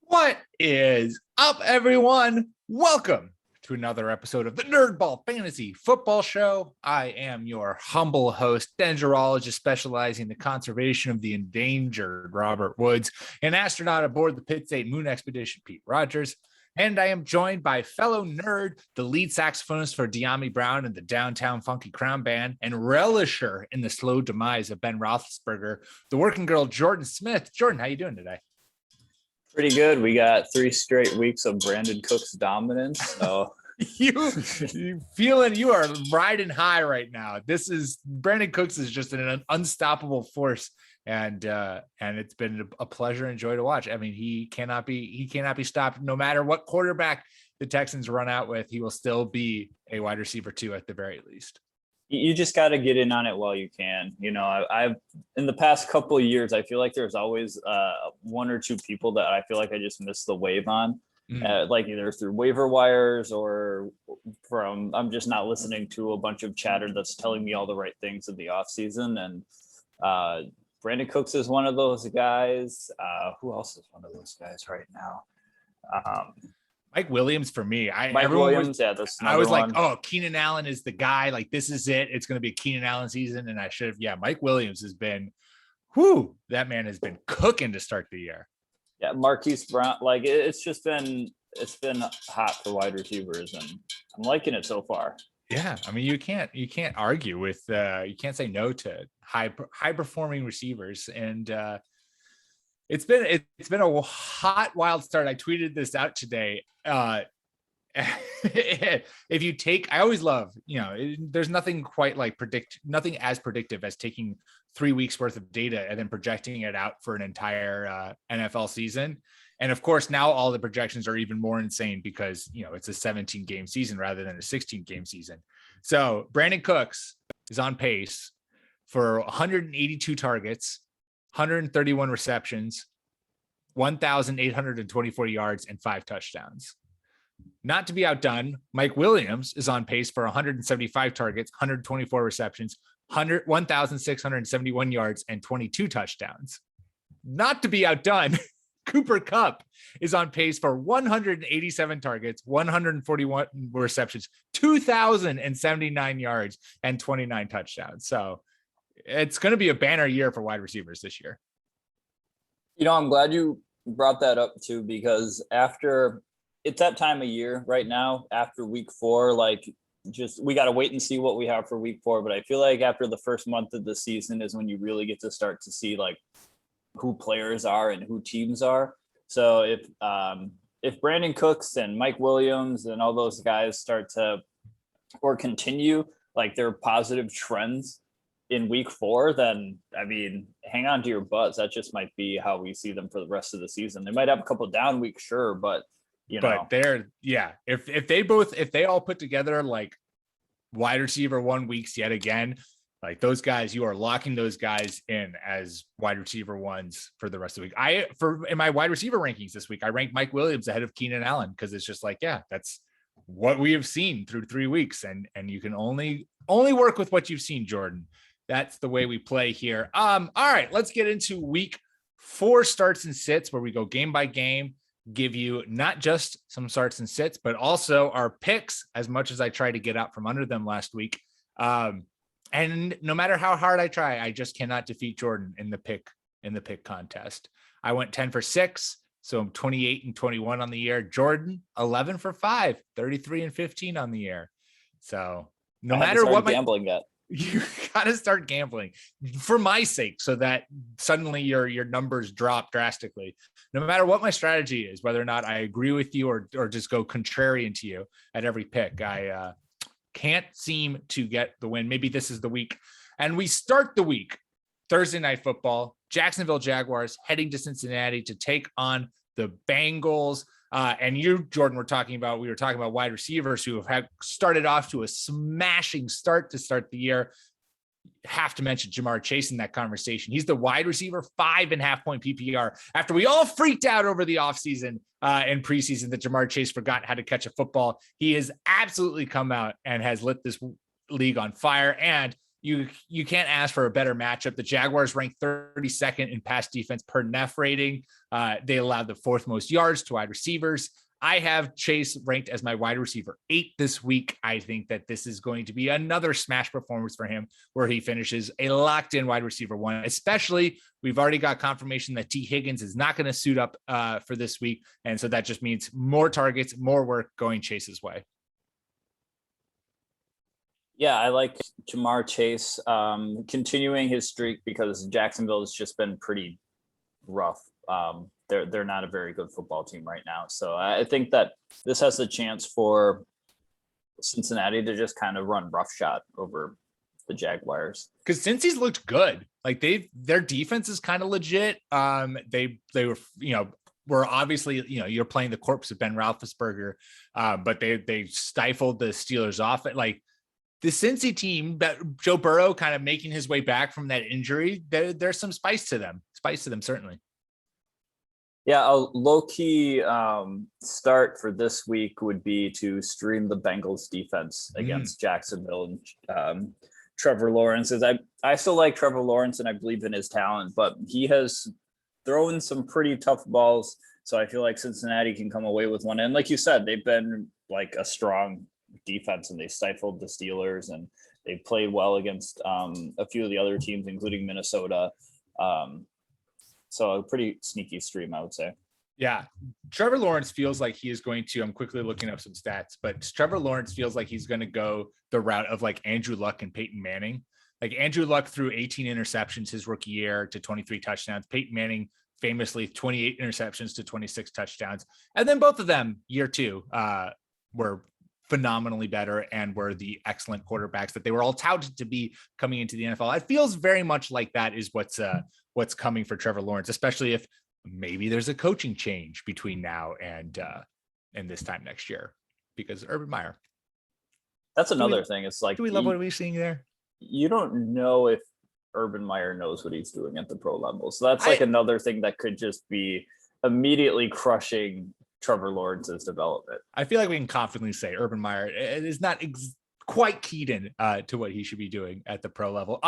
What is up, everyone? Welcome to another episode of the NerdBall Fantasy Football Show. I am your humble host, dendrologist specializing in the conservation of the endangered Robert Woods, an astronaut aboard the Pitt State Moon Expedition, Pete Rogers. And I am joined by fellow nerd, the lead saxophonist for De'Ami Brown and the Downtown Funky Crown Band, and relisher in the slow demise of Ben Roethlisberger, the working girl, Jordan Smith. Jordan, how you doing today? Pretty good. We got 3 straight weeks of Brandon Cook's dominance. So you are riding high right now. Brandon Cooks is just an unstoppable force, and it's been a pleasure and joy to watch. I mean, he cannot be stopped. No matter what quarterback the Texans run out with, he will still be a wide receiver 2 at the very least. You just got to get in on it while you can. You know, I've in the past couple of years, I feel like there's always 1 or 2 people that I feel like I just missed the wave on, like either through waiver wires or from I'm just not listening to a bunch of chatter that's telling me all the right things in the off season. And Brandon Cooks is one of those guys. Who else is one of those guys right now? Mike Williams for me. I was like, oh, Keenan Allen is the guy. Like, this is it. It's going to be a Keenan Allen season. And I should have, Mike Williams has been, that man has been cooking to start the year. Yeah, Marquise Brown. Like, it's been hot for wide receivers, and I'm liking it so far. Yeah, I mean, you can't argue with, you can't say no to high performing receivers. And it's been a hot, wild start. I tweeted this out today. If you take, I always love, there's nothing quite like nothing as predictive as taking 3 weeks worth of data and then projecting it out for an entire NFL season. And of course, now all the projections are even more insane because, it's a 17 game season rather than a 16 game season. So Brandon Cooks is on pace for 182 targets, 131 receptions, 1,824 yards, and 5 touchdowns. Not to be outdone, Mike Williams is on pace for 175 targets, 124 receptions, 1,671 yards, and 22 touchdowns. Not to be outdone, Cooper Kupp is on pace for 187 targets, 141 receptions, 2,079 yards, and 29 touchdowns. So it's going to be a banner year for wide receivers this year. I'm glad you brought that up too, because after it's that time of year right now, after week 4, we got to wait and see what we have for week 4. But I feel like after the first month of the season is when you really get to start to see who players are and who teams are. So if Brandon Cooks and Mike Williams and all those guys start to, or continue their positive trends in week 4, then I mean, hang on to your butts. That just might be how we see them for the rest of the season. They might have a couple down weeks, sure, but if they all put together wide receiver 1 weeks yet again, those guys, you are locking those guys in as wide receiver 1s for the rest of the week. In my wide receiver rankings this week, I ranked Mike Williams ahead of Keenan Allen because it's just that's what we have seen through 3 weeks, and you can only work with what you've seen, Jordan. That's the way we play here. All right, let's get into week 4 starts and sits, where we go game by game, give you not just some starts and sits, but also our picks, as much as I tried to get out from under them last week. And no matter how hard I try, I just cannot defeat Jordan in the pick contest. I went 10 for 6, so I'm 28 and 21 on the year. Jordan, 11 for 5, 33 and 15 on the year. So no matter what gambling got. You got to start gambling for my sake, so that suddenly your numbers drop drastically. No matter what my strategy is, whether or not I agree with you or just go contrarian to you at every pick, I can't seem to get the win. Maybe this is the week. And we start the week, Thursday Night Football, Jacksonville Jaguars heading to Cincinnati to take on the Bengals. And you, Jordan, we were talking about wide receivers who have started off to a smashing start to start the year. Have to mention Jamar Chase in that conversation. He's the wide receiver 5.5 point PPR. After we all freaked out over the offseason and preseason that Jamar Chase forgot how to catch a football, he has absolutely come out and has lit this league on fire. And you can't ask for a better matchup. The Jaguars ranked 32nd in pass defense per NEF rating. They allowed the 4th most yards to wide receivers. I have Chase ranked as my wide receiver 8 this week. I think that this is going to be another smash performance for him where he finishes a locked in wide receiver 1, especially we've already got confirmation that T Higgins is not going to suit up for this week. And so that just means more targets, more work going Chase's way. Yeah, I like Jamar Chase continuing his streak because Jacksonville has just been pretty rough. They're not a very good football team right now. So I think that this has the chance for Cincinnati to just kind of run roughshod over the Jaguars. Because since he's looked good, like their defense is kind of legit. They were, were obviously, you're playing the corpse of Ben Roethlisberger, but they stifled the Steelers off. Like the Cincy team, that Joe Burrow kind of making his way back from that injury, there's some spice to them, certainly. Yeah, a low-key start for this week would be to stream the Bengals defense against Jacksonville and Trevor Lawrence. I still like Trevor Lawrence and I believe in his talent, but he has thrown some pretty tough balls. So I feel like Cincinnati can come away with one. And like you said, they've been like a strong defense and they stifled the Steelers and they played well against a few of the other teams, including Minnesota. So a pretty sneaky stream, I would say. Yeah. Trevor Lawrence feels like he is going to, I'm quickly looking up some stats, but Trevor Lawrence feels like he's going to go the route of like Andrew Luck and Peyton Manning. Like Andrew Luck threw 18 interceptions his rookie year to 23 touchdowns. Peyton Manning famously 28 interceptions to 26 touchdowns. And then both of them year 2 were phenomenally better and were the excellent quarterbacks that they were all touted to be coming into the NFL. It feels very much like that is what's coming for Trevor Lawrence, especially if maybe there's a coaching change between now and this time next year because Urban Meyer. That's another thing. It's like, do we love what we're seeing there? You don't know if Urban Meyer knows what he's doing at the pro level. So that's like another thing that could just be immediately crushing Trevor Lawrence's development. I feel like we can confidently say Urban Meyer is not quite keyed in to what he should be doing at the pro level.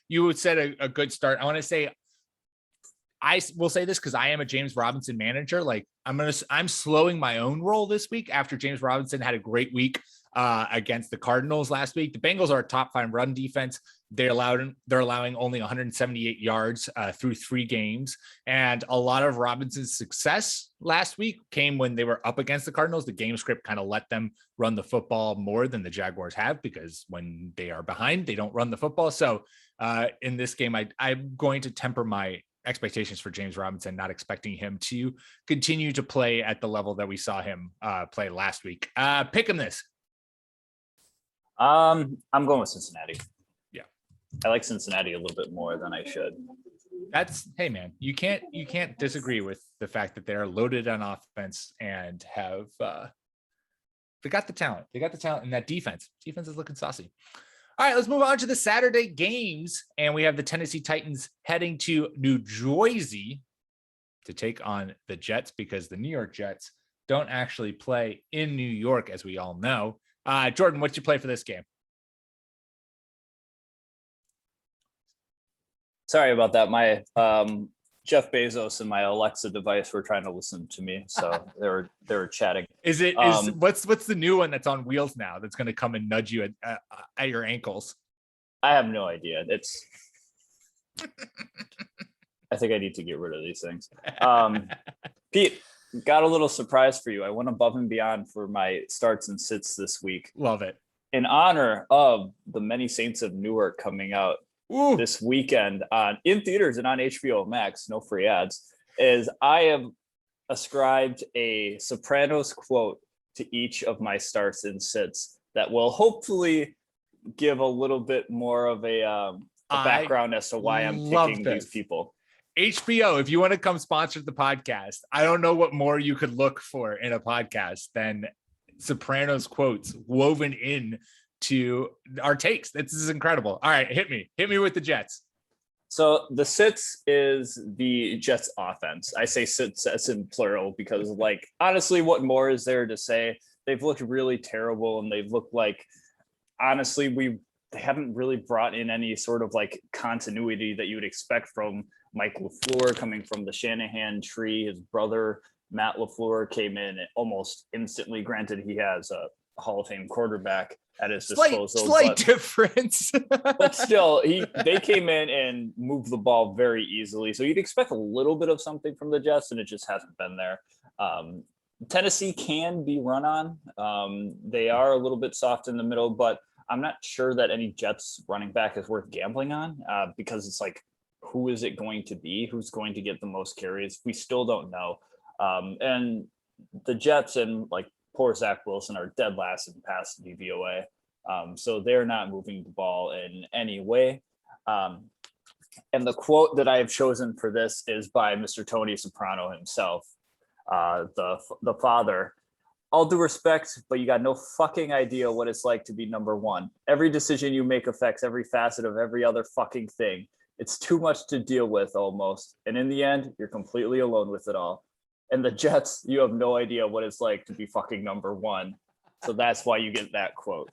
You would said a good start. I want to say, I will say this because I am a James Robinson manager. Like I'm slowing my own roll this week after James Robinson had a great week against the Cardinals last week. The Bengals are a top 5 run defense. They're allowing only 178 yards through 3 games. And a lot of Robinson's success last week came when they were up against the Cardinals. The game script kind of let them run the football more than the Jaguars have because when they are behind, they don't run the football. So in this game, I'm going to temper my expectations for James Robinson, not expecting him to continue to play at the level that we saw him play last week. Pick him this. I'm going with Cincinnati. Yeah. I like Cincinnati a little bit more than I should. Hey man, you can't disagree with the fact that they're loaded on offense and have they got the talent. They got the talent in that defense. Defense is looking saucy. All right, let's move on to the Saturday games. And we have the Tennessee Titans heading to New Jersey to take on the Jets because the New York Jets don't actually play in New York, as we all know. Jordan, what'd you play for this game? Sorry about that. My Jeff Bezos and my Alexa device were trying to listen to me, so they were chatting. What's the new one that's on wheels now that's going to come and nudge you at your ankles? I have no idea. I think I need to get rid of these things. Pete, got a little surprise for you. I went above and beyond for my starts and sits this week. Love it. In honor of the Many Saints of Newark coming out this weekend in theaters and on HBO Max, no free ads, is I have ascribed a Sopranos quote to each of my starts and sits that will hopefully give a little bit more of a background as to why I'm picking these people. HBO, if you want to come sponsor the podcast, I don't know what more you could look for in a podcast than Sopranos quotes woven in to our takes. This is incredible. All right, hit me with the Jets. So the sits is the Jets offense. I say sits as in plural because, like, honestly, what more is there to say? They've looked really terrible and they've looked like, honestly, they haven't really brought in any sort of like continuity that you would expect from Mike LaFleur coming from the Shanahan tree. His brother, Matt LaFleur, came in almost instantly. Granted, he has a Hall of Fame quarterback at his disposal. Slight difference. But still, they came in and moved the ball very easily. So you'd expect a little bit of something from the Jets, and it just hasn't been there. Tennessee can be run on. They are a little bit soft in the middle, but I'm not sure that any Jets running back is worth gambling on because it's like, who is it going to be? Who's going to get the most carries? We still don't know. And the Jets and like poor Zach Wilson are dead last in pass DVOA. So they're not moving the ball in any way. And the quote that I have chosen for this is by Mr. Tony Soprano himself, the father. All due respect, but you got no fucking idea what it's like to be number one. Every decision you make affects every facet of every other fucking thing. It's too much to deal with almost. And in the end, you're completely alone with it all. And the Jets, you have no idea what it's like to be fucking number one. So that's why you get that quote.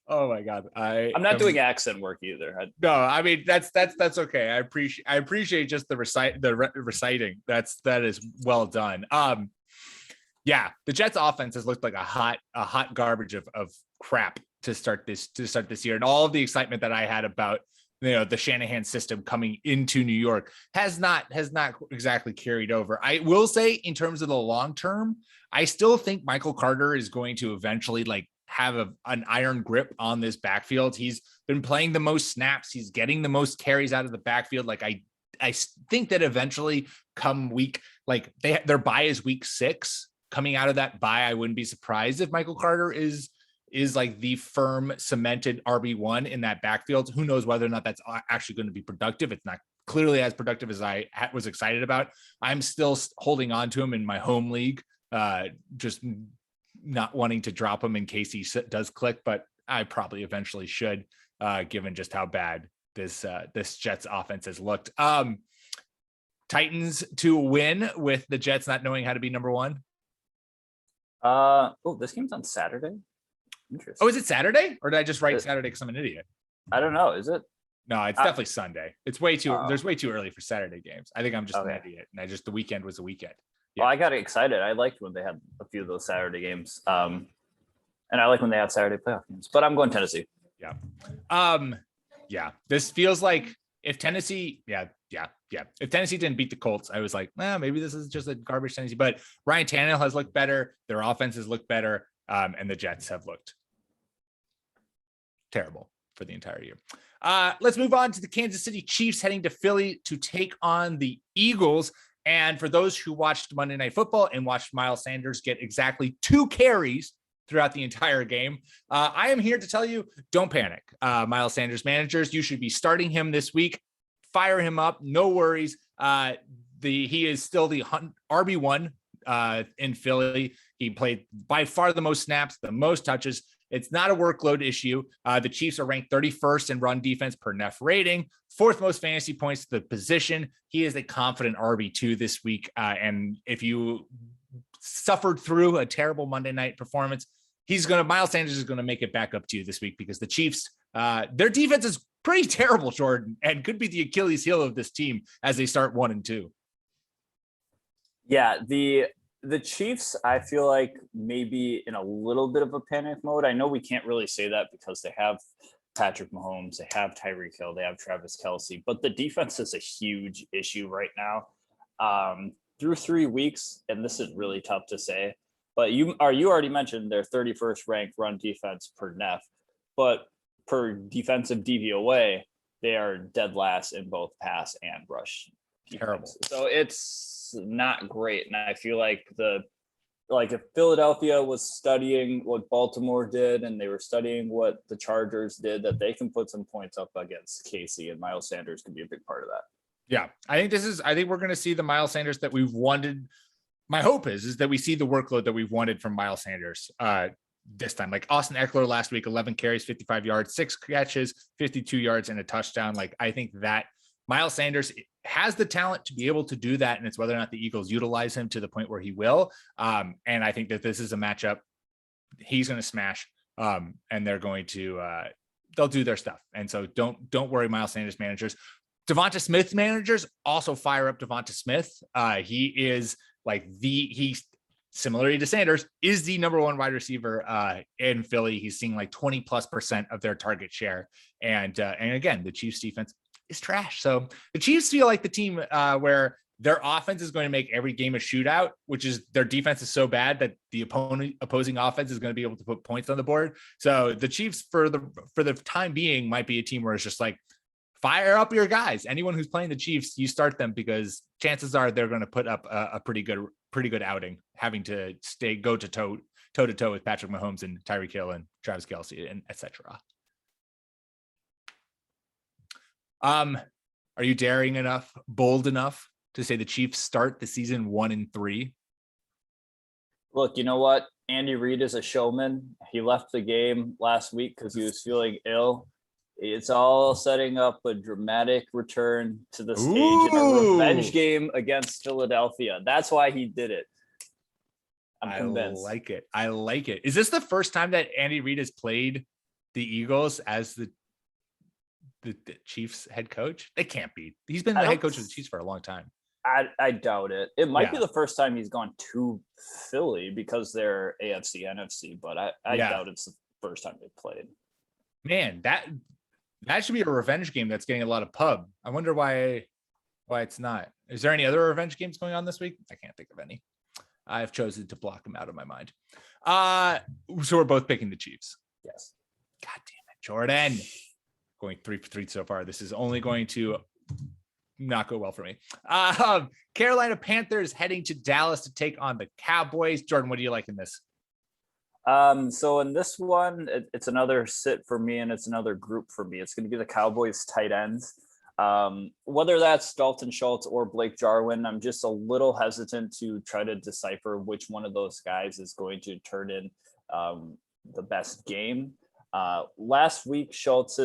Oh my God. I'm not doing accent work either. No, I mean, that's okay. I appreciate just the reciting. That is well done. Yeah, the Jets offense has looked like a hot garbage of crap to start this year. And all of the excitement that I had about, the Shanahan system coming into New York has not exactly carried over. I will say, in terms of the long term, I still think Michael Carter is going to eventually like have an iron grip on this backfield. He's been playing the most snaps. He's getting the most carries out of the backfield. Like I think that eventually come week, like their bye is week 6. Coming out of that bye, I wouldn't be surprised if Michael Carter is like the firm cemented RB1 in that backfield. Who knows whether or not that's actually going to be productive. It's not clearly as productive as I was excited about. I'm still holding on to him in my home league, just not wanting to drop him in case he does click, but I probably eventually should, given just how bad this Jets offense has looked. Titans to win with the Jets not knowing how to be number one. This game's on Saturday. Interesting. Oh, is it Saturday, or did I just write Saturday because I'm an idiot? I don't know. Is it? No, it's definitely Sunday. It's way too. There's way too early for Saturday games. I think I'm just an idiot, and the weekend was a weekend. Yeah. Well, I got excited. I liked when they had a few of those Saturday games, and I like when they have Saturday playoff games. But I'm going Tennessee. Yeah. This feels like if Tennessee, if Tennessee didn't beat the Colts, I was like, maybe this is just a garbage Tennessee. But Ryan Tannehill has looked better. Their offenses look better. And the Jets have looked terrible for the entire year. Let's move on to the Kansas City Chiefs heading to Philly to take on the Eagles. And for those who watched Monday Night Football and watched Miles Sanders get exactly 2 carries throughout the entire game, I am here to tell you, don't panic. Miles Sanders managers, you should be starting him this week. Fire him up. No worries. He is still the RB1 in Philly. He played by far the most snaps, the most touches. It's not a workload issue. The Chiefs are ranked 31st in run defense per NEF rating, 4th most fantasy points to the position. He is a confident RB2 this week. And if you suffered through a terrible Monday night performance, Miles Sanders is going to make it back up to you this week, because the Chiefs, their defense is pretty terrible, Jordan, and could be the Achilles heel of this team as they start 1-2. Yeah, the Chiefs, I feel like maybe in a little bit of a panic mode. I know we can't really say that because they have Patrick Mahomes, they have Tyreek Hill, they have Travis Kelce, but the defense is a huge issue right now. Through 3 weeks, and this is really tough to say, but you already mentioned their 31st ranked run defense per NEF, but per defensive DVOA, they are dead last in both pass and rush defense. Terrible. So it's not great. And I feel like if Philadelphia was studying what Baltimore did and they were studying what the Chargers did, that they can put some points up against Casey, and Miles Sanders could be a big part of that. Yeah, I think we're going to see the Miles Sanders that we've wanted. My hope is that we see the workload that we've wanted from Miles Sanders this time. Like Austin Eckler last week, 11 carries, 55 yards, 6 catches, 52 yards, and a touchdown. Like, I think that Miles Sanders has the talent to be able to do that, and it's whether or not the Eagles utilize him to the point where he will. And I think that this is a matchup he's going to smash. And they're going to they'll do their stuff. And so don't worry, Miles Sanders managers. Devonta Smith managers also fire up Devonta Smith. He is like he's similarly to Sanders, is the number one wide receiver in Philly. He's seeing like 20+% of their target share. And again, the Chiefs defense is trash. So the Chiefs feel like the team where their offense is going to make every game a shootout, which is their defense is so bad that the opposing offense is going to be able to put points on the board. So the Chiefs for the time being might be a team where it's just like, fire up your guys. Anyone who's playing the Chiefs, you start them because chances are they're going to put up a pretty good outing, having to go toe to toe with Patrick Mahomes and Tyreek Hill and Travis Kelce and etc. Are you daring enough, bold enough to say the Chiefs start the season 1-3? Look, you know what? Andy Reid is a showman. He left the game last week because he was feeling ill. It's all setting up a dramatic return to the stage in a revenge game against Philadelphia. That's why he did it. I'm convinced. I like it. Is this the first time that Andy Reid has played the Eagles as the Chiefs head coach? It can't be. He's been the head coach of the Chiefs for a long time. I doubt it. It might be the first time he's gone to Philly because they're AFC, NFC, but I doubt it's the first time they played. Man, that should be a revenge game that's getting a lot of pub. I wonder why it's not. Is there any other revenge games going on this week? I can't think of any. I've chosen to block them out of my mind. So we're both picking the Chiefs. Yes. God damn it, Jordan. Going 3 for 3 so far. This is only going to not go well for me. Carolina Panthers heading to Dallas to take on the Cowboys. Jordan, what do you like in this? So in this one, it's another sit for me and it's another group for me. It's going to be the Cowboys tight ends. Whether that's Dalton Schultz or Blake Jarwin, I'm just a little hesitant to try to decipher which one of those guys is going to turn in the best game. Last week, Schultz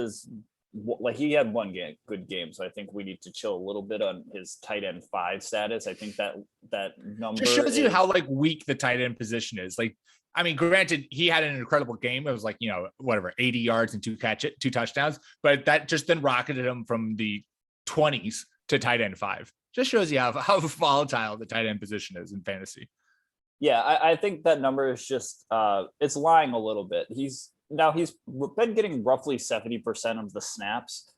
he had one good game, so I think we need to chill a little bit on his tight end 5 status. I think that number just shows you how like weak the tight end position is. Like, I mean, granted, he had an incredible game. It was like, 80 yards and 2 touchdowns, but that just then rocketed him from the 20s to tight end 5. Just shows you how volatile the tight end position is in fantasy. Yeah, I think that number is just it's lying a little bit. He's been getting roughly 70% of the snaps.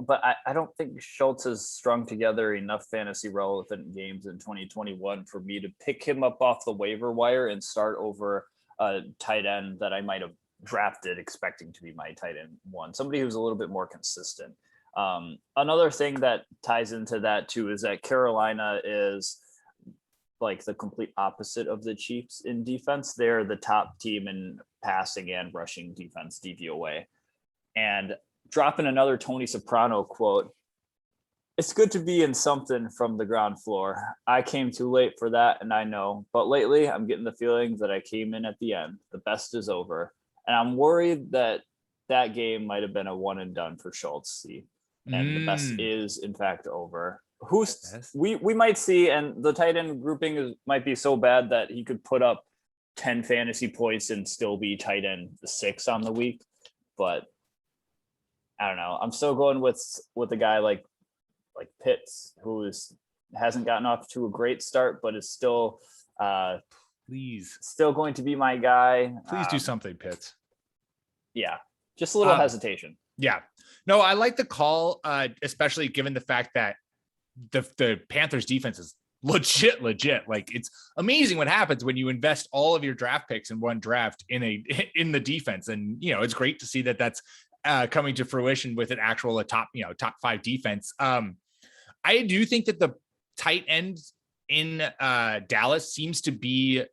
But I don't think Schultz has strung together enough fantasy relevant games in 2021 for me to pick him up off the waiver wire and start over a tight end that I might have drafted expecting to be my tight end 1, somebody who's a little bit more consistent. Another thing that ties into that too is that Carolina is like the complete opposite of the Chiefs in defense. They're the top team in passing and rushing defense DVOA. And dropping another Tony Soprano quote, it's good to be in something from the ground floor. I came too late for that, and I know. But lately, I'm getting the feeling that I came in at the end. The best is over. And I'm worried that game might have been a one and done for Schultz. And the best is, in fact, over. We might see, and the tight end grouping might be so bad that he could put up 10 fantasy points and still be tight end 6 on the week. But I don't know. I'm still going with a guy like Pitts, who hasn't gotten off to a great start, but is still still going to be my guy. Please do something, Pitts. Yeah, just a little hesitation. Yeah, no, I like the call, especially given the fact that the Panthers defense is legit. Like, it's amazing what happens when you invest all of your draft picks in one draft in the defense, and it's great to see that that's coming to fruition with an actual top 5 defense. I do think that the tight end in Dallas seems to be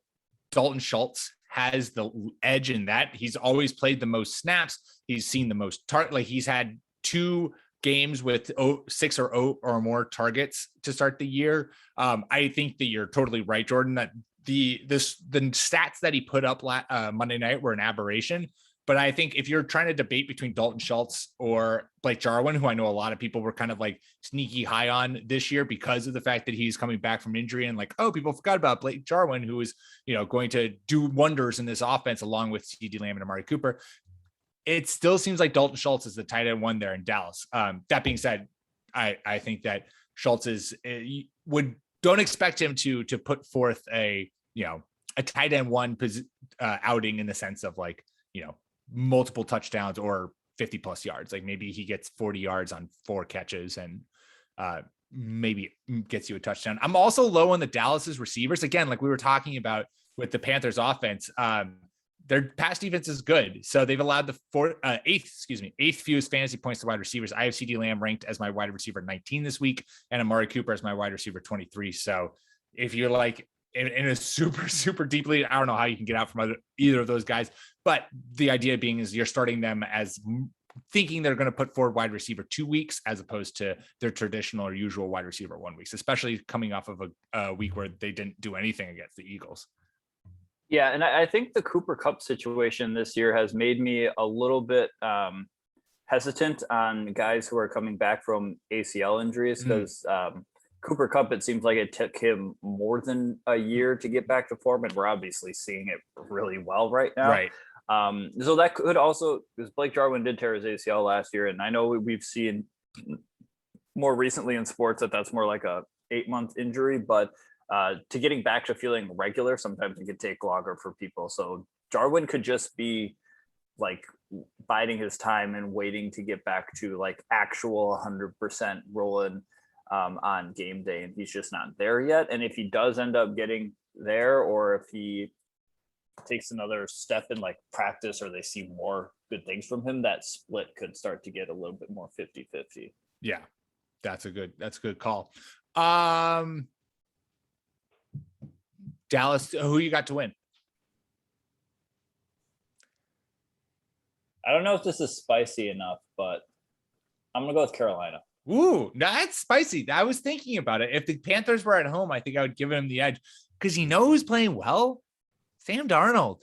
Dalton Schultz has the edge in that. He's always played the most snaps. He's seen the most like he's had 2 games with 6 or more targets to start the year. I think that you're totally right, Jordan, that the stats that he put up Monday night were an aberration. But I think if you're trying to debate between Dalton Schultz or Blake Jarwin, who I know a lot of people were kind of like sneaky high on this year because of the fact that he's coming back from injury, and like, oh, people forgot about Blake Jarwin, who is, going to do wonders in this offense along with CeeDee Lamb and Amari Cooper. It still seems like Dalton Schultz is the tight end one there in Dallas. That being said, I think that Schultz don't expect him to put forth a tight end one outing in the sense of like, multiple touchdowns or 50 plus yards. Like maybe he gets 40 yards on 4 catches and maybe gets you a touchdown. I'm also low on the Dallas's receivers. Again, like we were talking about with the Panthers offense, their pass defense is good. So they've allowed the eighth fewest fantasy points to wide receivers. I have CeeDee Lamb ranked as my wide receiver 19 this week and Amari Cooper as my wide receiver 23. So if you're like in a super, super deeply, I don't know how you can get out from either of those guys, but the idea being is you're starting them as thinking they're going to put forward wide receiver 2 weeks as opposed to their traditional or usual wide receiver 1 week, especially coming off of a week where they didn't do anything against the Eagles. Yeah, and I think the Cooper Kupp situation this year has made me a little bit hesitant on guys who are coming back from ACL injuries because Cooper Kupp, it seems like it took him more than a year to get back to form, and we're obviously seeing it really well right now. Right. So that could also, because Blake Jarwin did tear his ACL last year, and I know we've seen more recently in sports that's more like a 8-month injury, but to getting back to feeling regular, sometimes it could take longer for people. So Jarwin could just be like biding his time and waiting to get back to like actual 100% rolling on game day, and he's just not there yet. And if he does end up getting there, or if he takes another step in like practice, or they see more good things from him, that split could start to get a little bit more 50-50. Yeah, that's a good call. Dallas, who you got to win? I don't know if this is spicy enough, but I'm gonna go with Carolina. Ooh, that's spicy. I was thinking about it. If the Panthers were at home, I think I would give him the edge because who's playing well? Sam Darnold.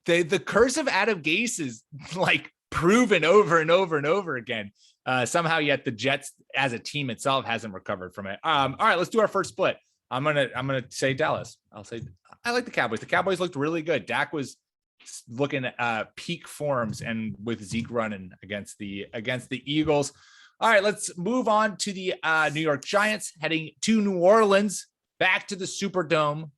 The curse of Adam Gase is like proven over and over and over again. Somehow yet the Jets as a team itself hasn't recovered from it. All right, let's do our first split. I'm gonna say Dallas. I'll say I like the Cowboys. The Cowboys looked really good. Dak was looking at peak forms, and with Zeke running against the Eagles. All right, let's move on to the New York Giants heading to New Orleans, back to the Superdome,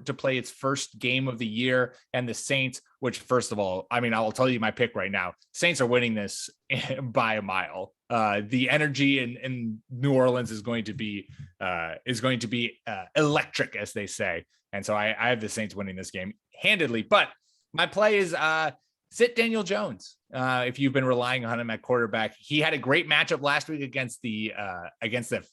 to play its first game of the year, and the Saints, which first of all, I mean, I will tell you my pick right now. Saints are winning this by a mile. The energy in New Orleans is going to be electric, as they say. And so I have the Saints winning this game handedly, but my play is sit Daniel Jones. If you've been relying on him at quarterback, he had a great matchup last week against the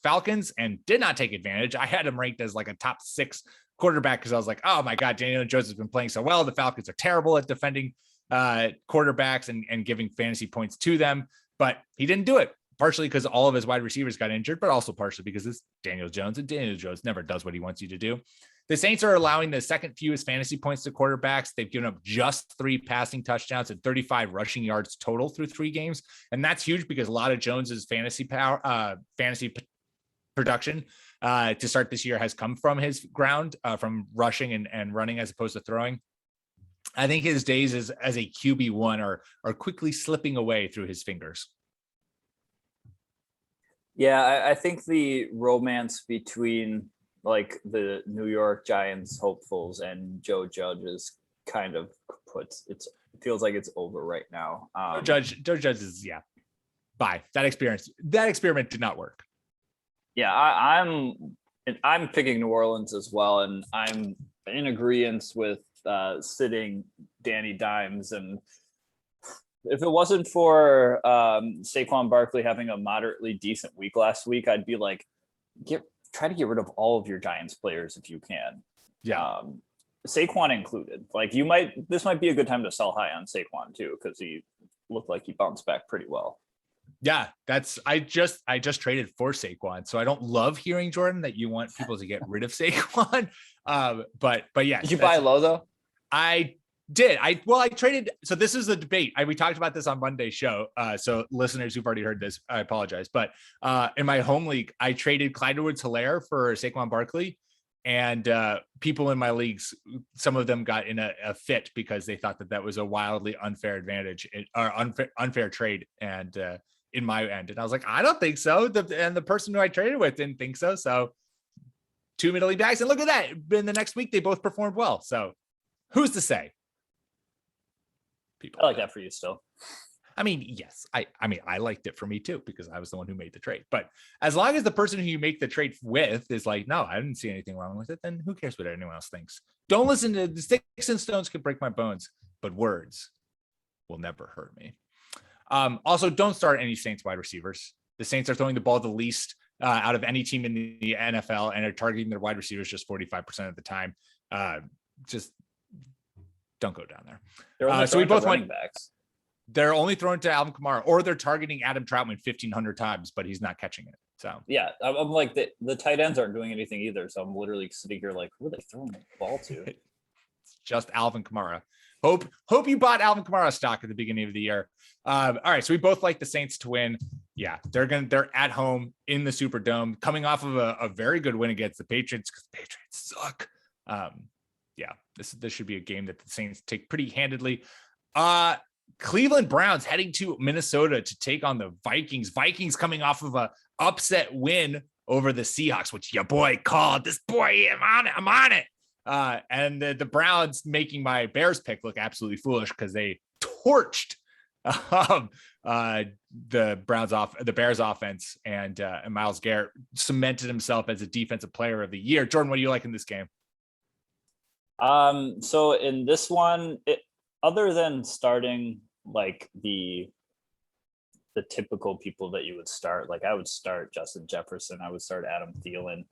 Falcons and did not take advantage. I had him ranked as like a top 6 quarterback because I was like, oh my God, Daniel Jones has been playing so well. The Falcons are terrible at defending quarterbacks and giving fantasy points to them, but he didn't do it. Partially because all of his wide receivers got injured, but also partially because it's Daniel Jones, and Daniel Jones never does what he wants you to do. The Saints are allowing the second fewest fantasy points to quarterbacks. They've given up just 3 passing touchdowns and 35 rushing yards total through 3 games. And that's huge because a lot of Jones's fantasy production to start this year has come from his ground, from rushing and running as opposed to throwing. I think his days as a QB1 are quickly slipping away through his fingers. Yeah, I think the romance between like the New York Giants hopefuls and Joe Judge is kind of it feels like it's over right now. Joe Judge is bye. That experiment did not work. Yeah, I'm picking New Orleans as well, and I'm in agreement with sitting Danny Dimes. And if it wasn't for Saquon Barkley having a moderately decent week last week, I'd be like, try to get rid of all of your Giants players if you can. Yeah. Saquon included. Like this might be a good time to sell high on Saquon too, because he looked like he bounced back pretty well. Yeah, I just traded for Saquon, so I don't love hearing, Jordan, that you want people to get rid of Saquon. But yeah, did you buy low though? I I traded. So this is the debate. We talked about this on Monday's show. So listeners who've already heard this, I apologize. But in my home league, I traded Clyde Edwards-Helaire for Saquon Barkley. And people in my leagues, some of them got in a fit because they thought that was a wildly unfair advantage or unfair trade. And in my end, and I was like, I don't think so. And the person who I traded with didn't think so. So 2 middle backs, and look at that. In the next week, they both performed well. So who's to say? People, I like that for you still. I mean, yes, I liked it for me too, because I was the one who made the trade. But as long as the person who you make the trade with is like, no, I didn't see anything wrong with it, then who cares what anyone else thinks? Don't listen to the sticks and stones can break my bones, but words will never hurt me. Also, don't start any Saints wide receivers. The Saints are throwing the ball the least out of any team in the NFL, and are targeting their wide receivers just 45% of the time. Just don't go down there. So we both went backs. They're only throwing to Alvin Kamara, or they're targeting Adam Troutman 1,500 times, but he's not catching it. So yeah, I'm like the tight ends aren't doing anything either. So I'm literally sitting here like, who are they throwing the ball to? It's just Alvin Kamara. Hope you bought Alvin Kamara stock at the beginning of the year. All right, so we both like the Saints to win. Yeah, they're at home in the Superdome, coming off of a very good win against the Patriots, because the Patriots suck. Yeah, this should be a game that the Saints take pretty handedly. Cleveland Browns heading to Minnesota to take on the Vikings. Vikings coming off of a upset win over the Seahawks, which your boy called. This boy, I'm on it. And the Browns making my Bears pick look absolutely foolish because they torched the Bears offense, and Myles Garrett cemented himself as a defensive player of the year. Jordan, what do you like in this game? So in this one, other than starting like the typical people that you would start, like I would start Justin Jefferson, I would start Adam Thielen,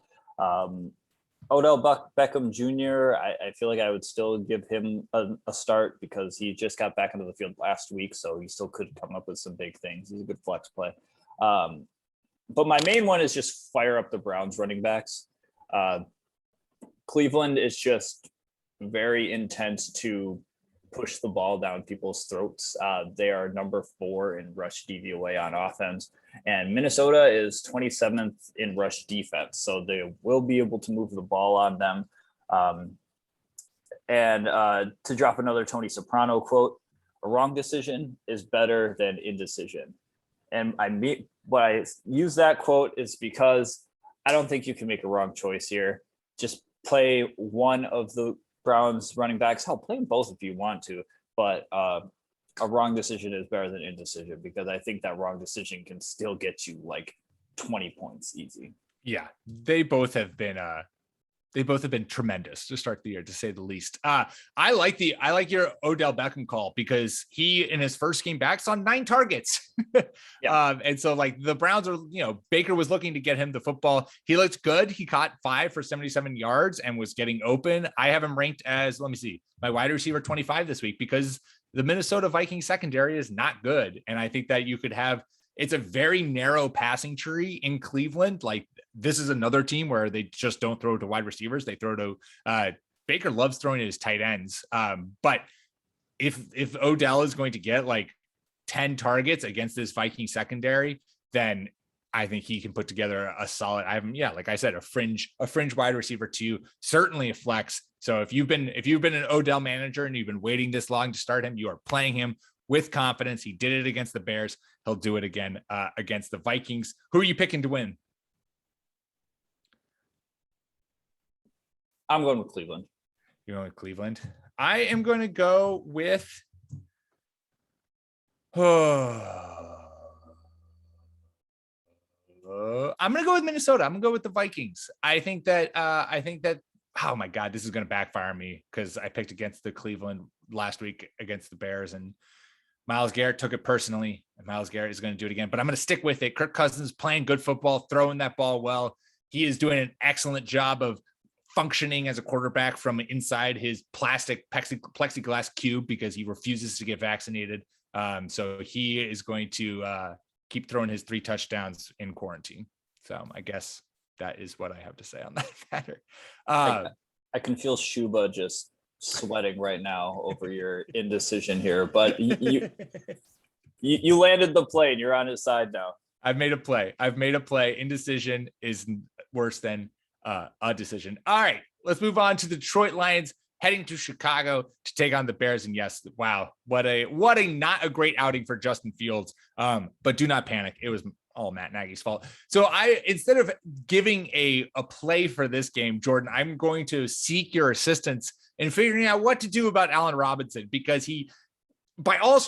Odell Beckham Jr. I feel like I would still give him a start because he just got back into the field last week, so he still could come up with some big things. He's a good flex play. But my main one is just fire up the Browns running backs. Cleveland is just very intent to push the ball down people's throats. They are number 4 in rush DVOA on offense, and Minnesota is 27th in rush defense. So they will be able to move the ball on them. And to drop another Tony Soprano quote, a wrong decision is better than indecision. And why I use that quote is because I don't think you can make a wrong choice here. Just play one of the Browns running backs. Hell, play them both if you want to, but a wrong decision is better than indecision, because I think that wrong decision can still get you like 20 points easy. Yeah, they both have been tremendous to start the year, to say the least. I like your Odell Beckham call, because he in his first game back saw 9 targets. Yeah. And so like the Browns are, Baker was looking to get him the football. He looked good. He caught 5 for 77 yards and was getting open. I have him ranked as, let me see, my wide receiver 25 this week, because the Minnesota Vikings secondary is not good. And I think that you could have, it's a very narrow passing tree in Cleveland. Like, this is another team where they just don't throw to wide receivers. They throw to Baker loves throwing to his tight ends. But if Odell is going to get like 10 targets against this Viking secondary, then I think he can put together a solid, like I said, a fringe wide receiver 2, certainly a flex. So if you've been an Odell manager and you've been waiting this long to start him, you are playing him with confidence. He did it against the Bears. He'll do it again against the Vikings. Who are you picking to win? I'm going with Cleveland. You're going with Cleveland. I am going to go with. I'm going to go with Minnesota. I'm going to go with the Vikings. I think that. Oh my God, this is going to backfire me, because I picked against the Cleveland last week against the Bears, and Myles Garrett took it personally, and Myles Garrett is going to do it again. But I'm going to stick with it. Kirk Cousins playing good football, throwing that ball well. He is doing an excellent job of functioning as a quarterback from inside his plastic plexiglass cube, because he refuses to get vaccinated. So he is going to keep throwing his 3 touchdowns in quarantine. So I guess that is what I have to say on that matter. I can feel Shuba just sweating right now over your indecision here, but you landed the plane. You're on his side now. I've made a play. Indecision is worse than a decision. All right, let's move on to the Detroit Lions heading to Chicago to take on the Bears. And yes, wow, what a not a great outing for Justin Fields. But do not panic. It was all Matt Nagy's fault. So instead of giving a play for this game, Jordan, I'm going to seek your assistance in figuring out what to do about Allen Robinson, because he, by all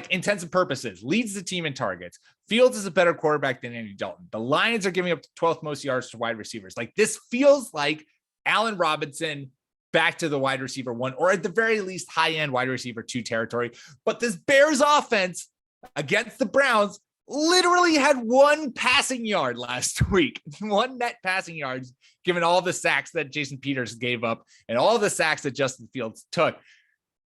intents and purposes, leads the team in targets. Fields is a better quarterback than Andy Dalton. The Lions are giving up the 12th most yards to wide receivers. This feels like Allen Robinson back to the wide receiver 1, or at the very least high-end wide receiver 2 territory. But this Bears offense against the Browns literally had 1 passing yard last week, 1 net passing yards, given all the sacks that Jason Peters gave up and all the sacks that Justin Fields took.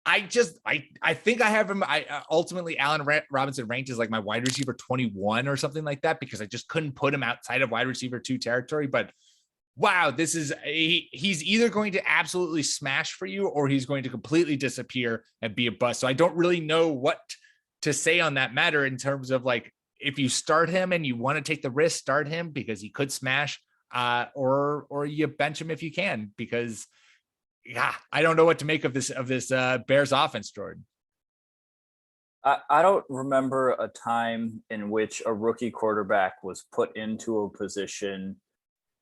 I think I have him. Ultimately Allen Robinson ranked as my wide receiver 21 or something like that, because I just couldn't put him outside of wide receiver 2 territory. But wow, he's either going to absolutely smash for you, or he's going to completely disappear and be a bust. So I don't really know what to say on that matter in terms of if you start him and you want to take the risk, start him because he could smash, or you bench him if you can, because I don't know what to make of this Bears offense, Jordan. I don't remember a time in which a rookie quarterback was put into a position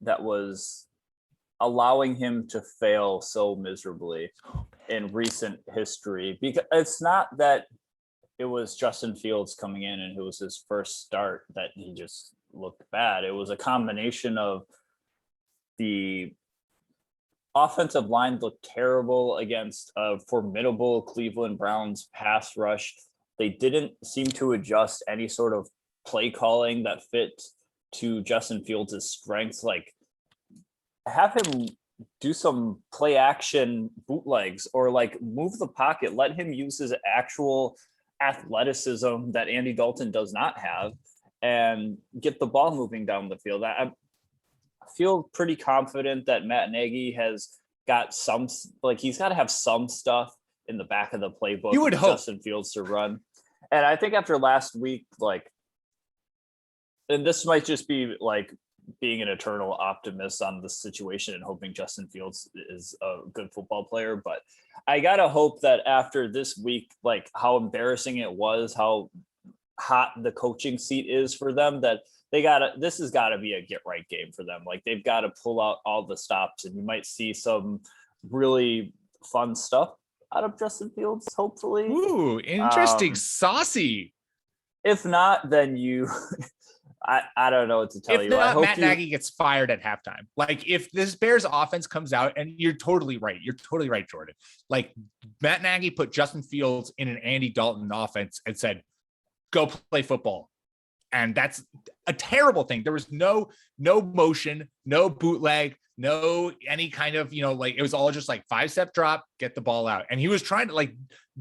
that was allowing him to fail so miserably in recent history. Because it's not that it was Justin Fields coming in and it was his first start that he just looked bad. It was a combination of the offensive line looked terrible against a formidable Cleveland Browns pass rush. They didn't seem to adjust any sort of play calling that fit to Justin Fields' strengths. Have him do some play action bootlegs, or move the pocket, let him use his actual athleticism that Andy Dalton does not have, and get the ball moving down the field. I feel pretty confident that Matt Nagy has got some, he's got to have some stuff in the back of the playbook. You would hope Justin Fields to run. And I think after last week, and this might just be being an eternal optimist on the situation and hoping Justin Fields is a good football player, but I gotta hope that after this week, how embarrassing it was, how hot the coaching seat is for them, that this has got to be a get right game for them. They've got to pull out all the stops, and you might see some really fun stuff out of Justin Fields, hopefully. Ooh, interesting. Saucy. If not, then I don't know what to tell you. If not, I hope Matt Nagy gets fired at halftime. If this Bears offense comes out, and you're totally right, Jordan. Matt Nagy put Justin Fields in an Andy Dalton offense and said, go play football. And that's a terrible thing. There was no motion, no bootleg, no any kind of, it was all just 5-step drop, get the ball out. And he was trying to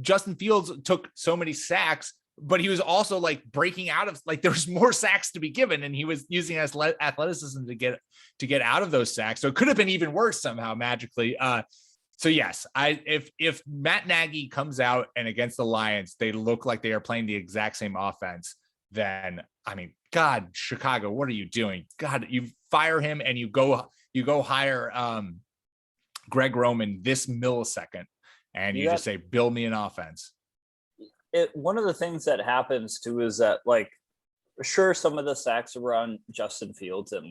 Justin Fields took so many sacks, but he was also breaking out of there was more sacks to be given, and he was using his athleticism to get out of those sacks. So it could have been even worse somehow magically. So yes, if Matt Nagy comes out and against the Lions, they look like they are playing the exact same offense, then God, Chicago, what are you doing? God, you fire him and you go hire Greg Roman this millisecond, and you just say, build me an offense. One of the things that happens too is that sure, some of the sacks are on Justin Fields and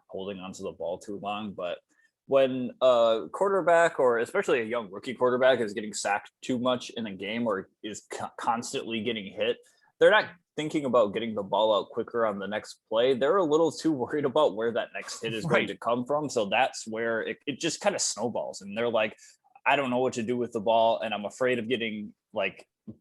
holding onto the ball too long, but when a quarterback, or especially a young rookie quarterback, is getting sacked too much in a game, or is constantly getting hit, they're not thinking about getting the ball out quicker on the next play. They're a little too worried about where that next hit is going to come from. So that's where it just kind of snowballs. And they're I don't know what to do with the ball, and I'm afraid of getting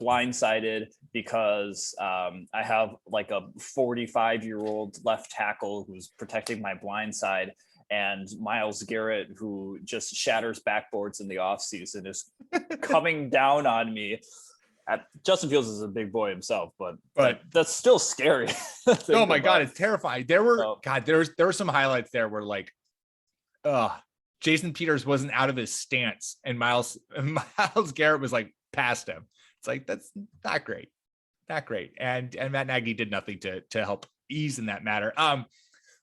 blindsided because I have a 45-year-old left tackle who's protecting my blind side, and Myles Garrett, who just shatters backboards in the offseason, is coming down on me. Justin Fields is a big boy himself, but that's still scary. Oh my God, it's terrifying. There were some highlights there where Jason Peters wasn't out of his stance and Myles Garrett was like past him. It's like, that's not great. Not great. And Matt Nagy did nothing to help ease in that matter.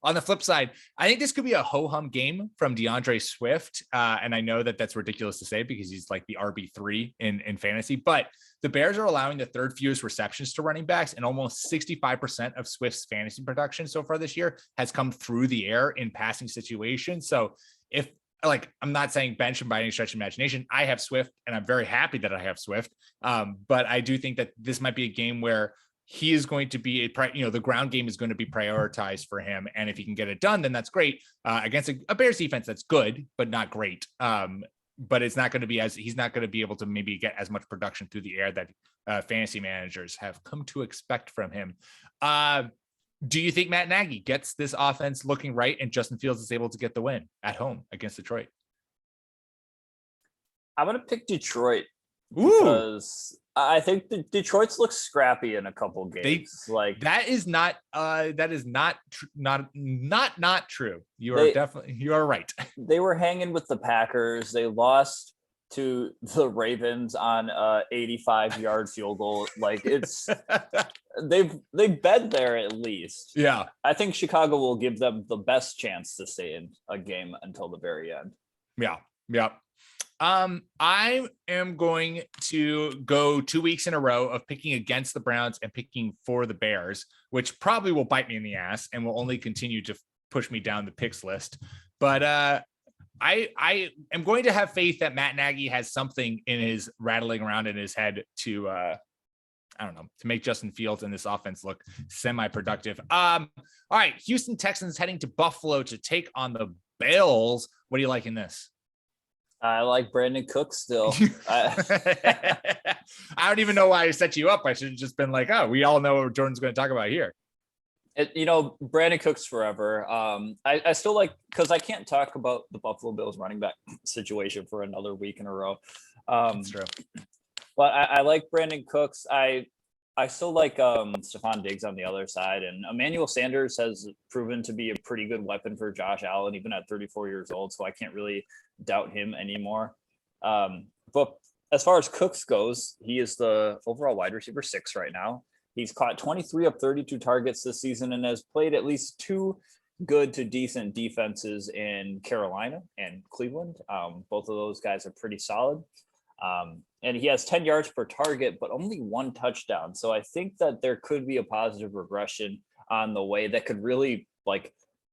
On the flip side, I think this could be a ho-hum game from DeAndre Swift. And I know that that's ridiculous to say because he's like the RB3 in fantasy, but the Bears are allowing the third fewest receptions to running backs, and almost 65% of Swift's fantasy production so far this year has come through the air in passing situations. So if, like, I'm not saying bench him by any stretch of imagination, I have Swift and I'm very happy that I have Swift. But I do think that this might be a game where he is going to be the ground game is going to be prioritized for him. And if he can get it done, then that's great against a Bears defense that's good, but not great. But it's not going to be he's not going to be able to maybe get as much production through the air that fantasy managers have come to expect from him. Do you think Matt Nagy gets this offense looking right and Justin Fields is able to get the win at home against Detroit? I'm going to pick Detroit. Ooh. Because I think the Detroit's looks scrappy in a couple games. That is not true. You are right. They were hanging with the Packers. They lost to the Ravens on a 85-yard field goal. Like, it's they've been there at least. Yeah. I think Chicago will give them the best chance to stay in a game until the very end. Yeah. Yeah. I am going to go 2 weeks in a row of picking against the Browns and picking for the Bears, which probably will bite me in the ass and will only continue to push me down the picks list. But I am going to have faith that Matt Nagy has something in his rattling around in his head to to make Justin Fields and this offense look semi-productive. All right, Houston Texans heading to Buffalo to take on the Bills. What do you like in this? I like Brandon Cooks still. I don't even know why I set you up. I should have just been like, oh, we all know what Jordan's going to talk about here. Brandon Cooks forever. I still like, because I can't talk about the Buffalo Bills running back situation for another week in a row. That's true. But I like Brandon Cooks. I still like Stephon Diggs on the other side, and Emanuel Sanders has proven to be a pretty good weapon for Josh Allen, even at 34 years old. So I can't really doubt him anymore. But as far as Cooks goes, he is the overall wide receiver 6 right now. He's caught 23 of 32 targets this season and has played at least 2 good to decent defenses in Carolina and Cleveland. Both of those guys are pretty solid. And he has 10 yards per target, but only 1 touchdown. So I think that there could be a positive regression on the way that could really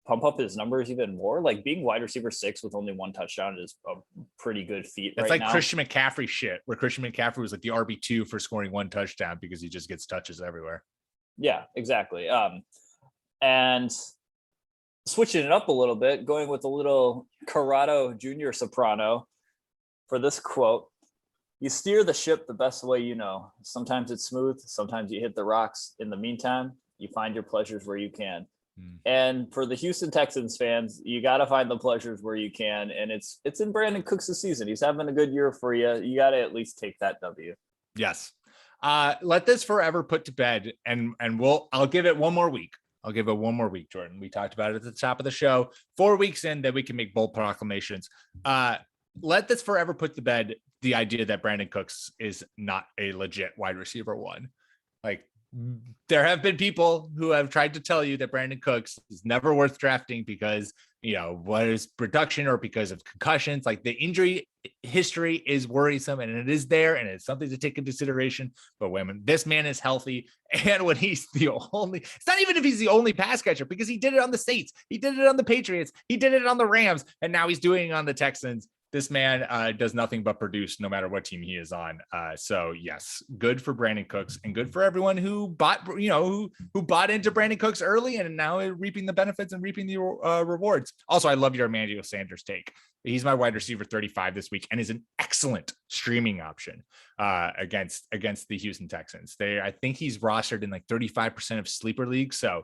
pump up his numbers even more. Like, being wide receiver 6 with only 1 touchdown is a pretty good feat. That's right like now. Christian McCaffrey shit, where Christian McCaffrey was like the RB2 for scoring 1 touchdown because he just gets touches everywhere. Yeah, exactly. And switching it up a little bit, going with a little Corrado Jr. soprano for this quote. You steer the ship the best way you know. Sometimes it's smooth. Sometimes you hit the rocks. In the meantime, you find your pleasures where you can. And for the Houston Texans fans, you got to find the pleasures where you can. And it's in Brandon Cooks' season. He's having a good year for you. You got to at least take that W. Yes. Let this forever put to bed. And I'll give it one more week. I'll give it one more week, Jordan. We talked about it at the top of the show. 4 weeks in that we can make bold proclamations. Let this forever put to bed the idea that Brandon Cooks is not a legit wide receiver 1. Like, there have been people who have tried to tell you that Brandon Cooks is never worth drafting because, what is production or because of concussions. Like, the injury history is worrisome and it is there and it's something to take into consideration. But when this man is healthy and when he's it's not even if he's the only pass catcher, because he did it on the Saints, he did it on the Patriots, he did it on the Rams, and now he's doing it on the Texans. This man does nothing but produce no matter what team he is on. So yes, good for Brandon Cooks and good for everyone who bought, who bought into Brandon Cooks early and now reaping the benefits and reaping the rewards. Also, I love your Emanuel Sanders take. He's my wide receiver 35 this week and is an excellent streaming option against the Houston Texans. I think he's rostered in like 35% of sleeper leagues. So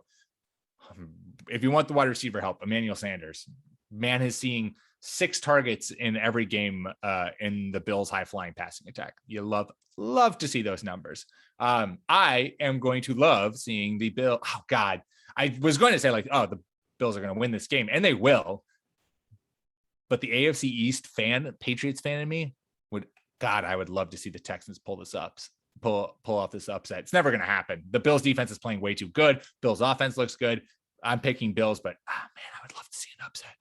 if you want the wide receiver help, Emanuel Sanders, man is seeing 6 targets in every game in the Bills' high-flying passing attack. You love to see those numbers. I am going to love seeing the Bill. Oh God, I was going to say the Bills are going to win this game, and they will. but the AFC East Patriots fan in me I would love to see the Texans pull off this upset. It's never going to happen. The Bills defense is playing way too good. Bills offense looks good. I'm picking Bills, but man, I would love to see an upset.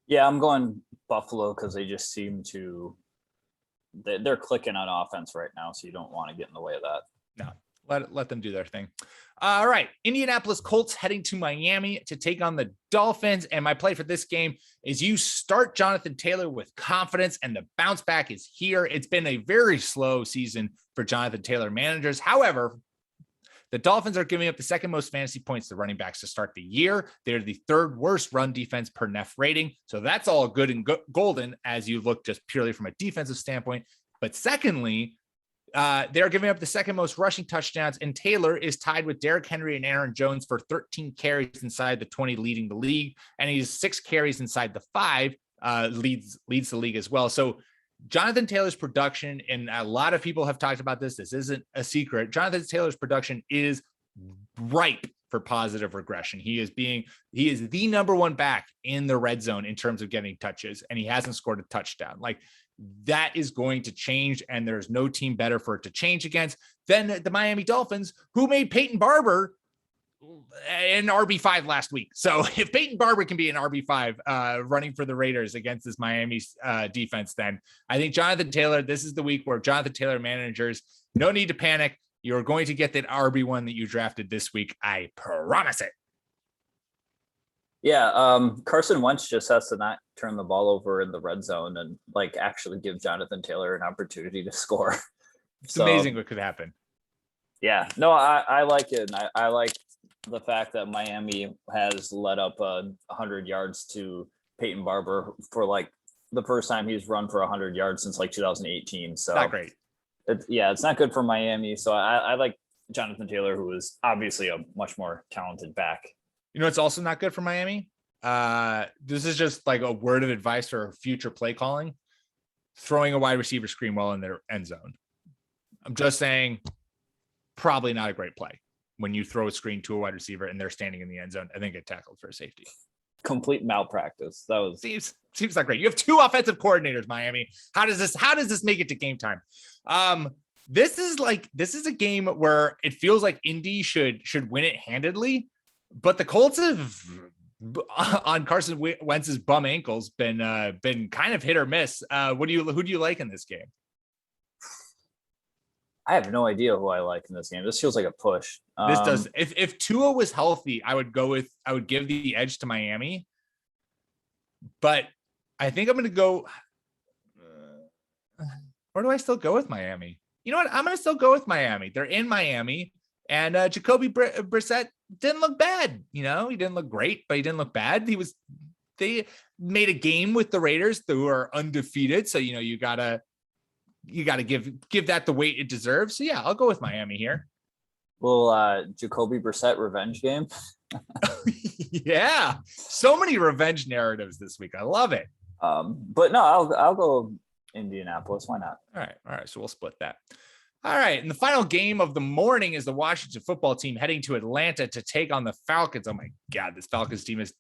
Yeah, I'm going Buffalo because they just seem to they're clicking on offense right now, so you don't want to get in the way of that. No, let them do their thing. All right, Indianapolis Colts heading to Miami to take on the Dolphins, and my play for this game is you start Jonathan Taylor with confidence, and the bounce back is here. It's been a very slow season for Jonathan Taylor managers. However, the Dolphins are giving up the second most fantasy points to running backs to start the year. They're the third worst run defense per NEF rating. So that's all good and golden as you look just purely from a defensive standpoint. But secondly, they're giving up the second most rushing touchdowns, and Taylor is tied with Derrick Henry and Aaron Jones for 13 carries inside the 20 leading the league. And he's 6 carries inside the 5 leads the league as well. So Jonathan Taylor's production, and a lot of people have talked about this. This isn't a secret. Jonathan Taylor's production is ripe for positive regression. He is the number one back in the red zone in terms of getting touches, and he hasn't scored a touchdown. Like, that is going to change, and there's no team better for it to change against than the Miami Dolphins, who made Peyton Barber an RB5 last week. So if Peyton Barber can be an RB5 running for the Raiders against this Miami defense, then I think Jonathan Taylor, this is the week where Jonathan Taylor managers, no need to panic. You're going to get that RB1 that you drafted this week. I promise it. Yeah, Carson Wentz just has to not turn the ball over in the red zone and actually give Jonathan Taylor an opportunity to score. It's amazing what could happen. Yeah, no, I like it. And I like the fact that Miami has let up 100 yards to Peyton Barber for the first time he's run for 100 yards since 2018. So not great. It's not good for Miami. So I like Jonathan Taylor, who is obviously a much more talented back. You know, it's also not good for Miami. This is just like a word of advice for future play calling: throwing a wide receiver screen well in their end zone. I'm just saying, probably not a great play when you throw a screen to a wide receiver and they're standing in the end zone and then get tackled for a safety. Complete malpractice. That was seems not great. You have 2 offensive coordinators, Miami. How does this make it to game time? This is a game where it feels like Indy should win it handedly, but the Colts have on Carson Wentz's bum ankles been kind of hit or miss. Who do you like in this game? I have no idea who I like in this game. This feels like a push. This does. If Tua was healthy, I would give the edge to Miami. But I think I'm going to go. Or do I still go with Miami? You know what? I'm going to still go with Miami. They're in Miami, and Jacoby Brissett didn't look bad. You know, he didn't look great, but he didn't look bad. They made a game with the Raiders who are undefeated. So, you know, you gotta give that the weight it deserves. So yeah, I'll go with Miami here. Well, Jacoby Brissett revenge game. Yeah, so many revenge narratives this week. I love it. But no, I'll go Indianapolis. Why not? All right. So we'll split that. All right. And the final game of the morning is the Washington football team heading to Atlanta to take on the Falcons. Oh my God, this Falcons team has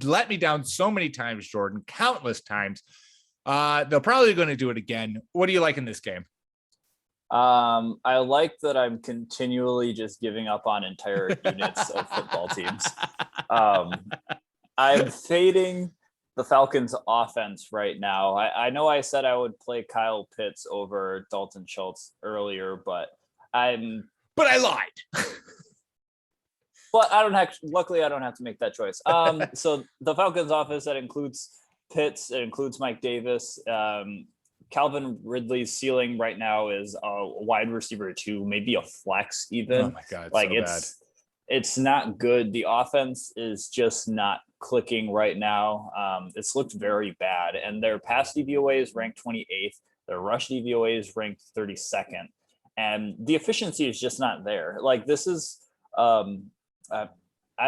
let me down so many times, Jordan, countless times. They're probably going to do it again. What do you like in this game? I like that I'm continually just giving up on entire units of football teams. I'm fading the Falcons offense right now. I know I said I would play Kyle Pitts over Dalton Schultz earlier, but I lied. But luckily I don't have to make that choice. So the Falcons offense, that includes Pitts, it includes Mike Davis. Calvin Ridley's ceiling right now is a wide receiver 2, maybe a flex even. Oh my God, it's not good. The offense is just not clicking right now. It's looked very bad, and their pass DVOA is ranked 28th. Their rush DVOA is ranked 32nd, and the efficiency is just not there. Like, this is, I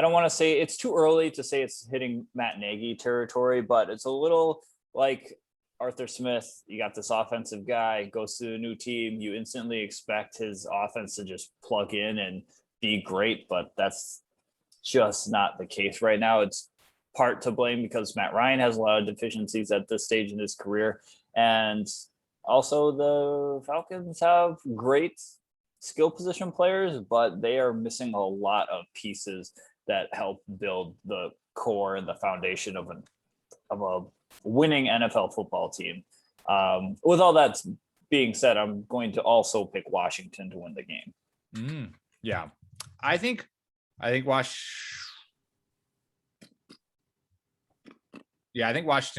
don't want to say it's too early to say it's hitting Matt Nagy territory, but it's a little like Arthur Smith. You got this offensive guy, goes to a new team. You instantly expect his offense to just plug in and be great, but that's just not the case right now. It's part to blame because Matt Ryan has a lot of deficiencies at this stage in his career. And also the Falcons have great skill position players, but they are missing a lot of pieces that help build the core and the foundation of a winning NFL football team. With all that being said, I'm going to also pick Washington to win the game. Yeah, I think Washington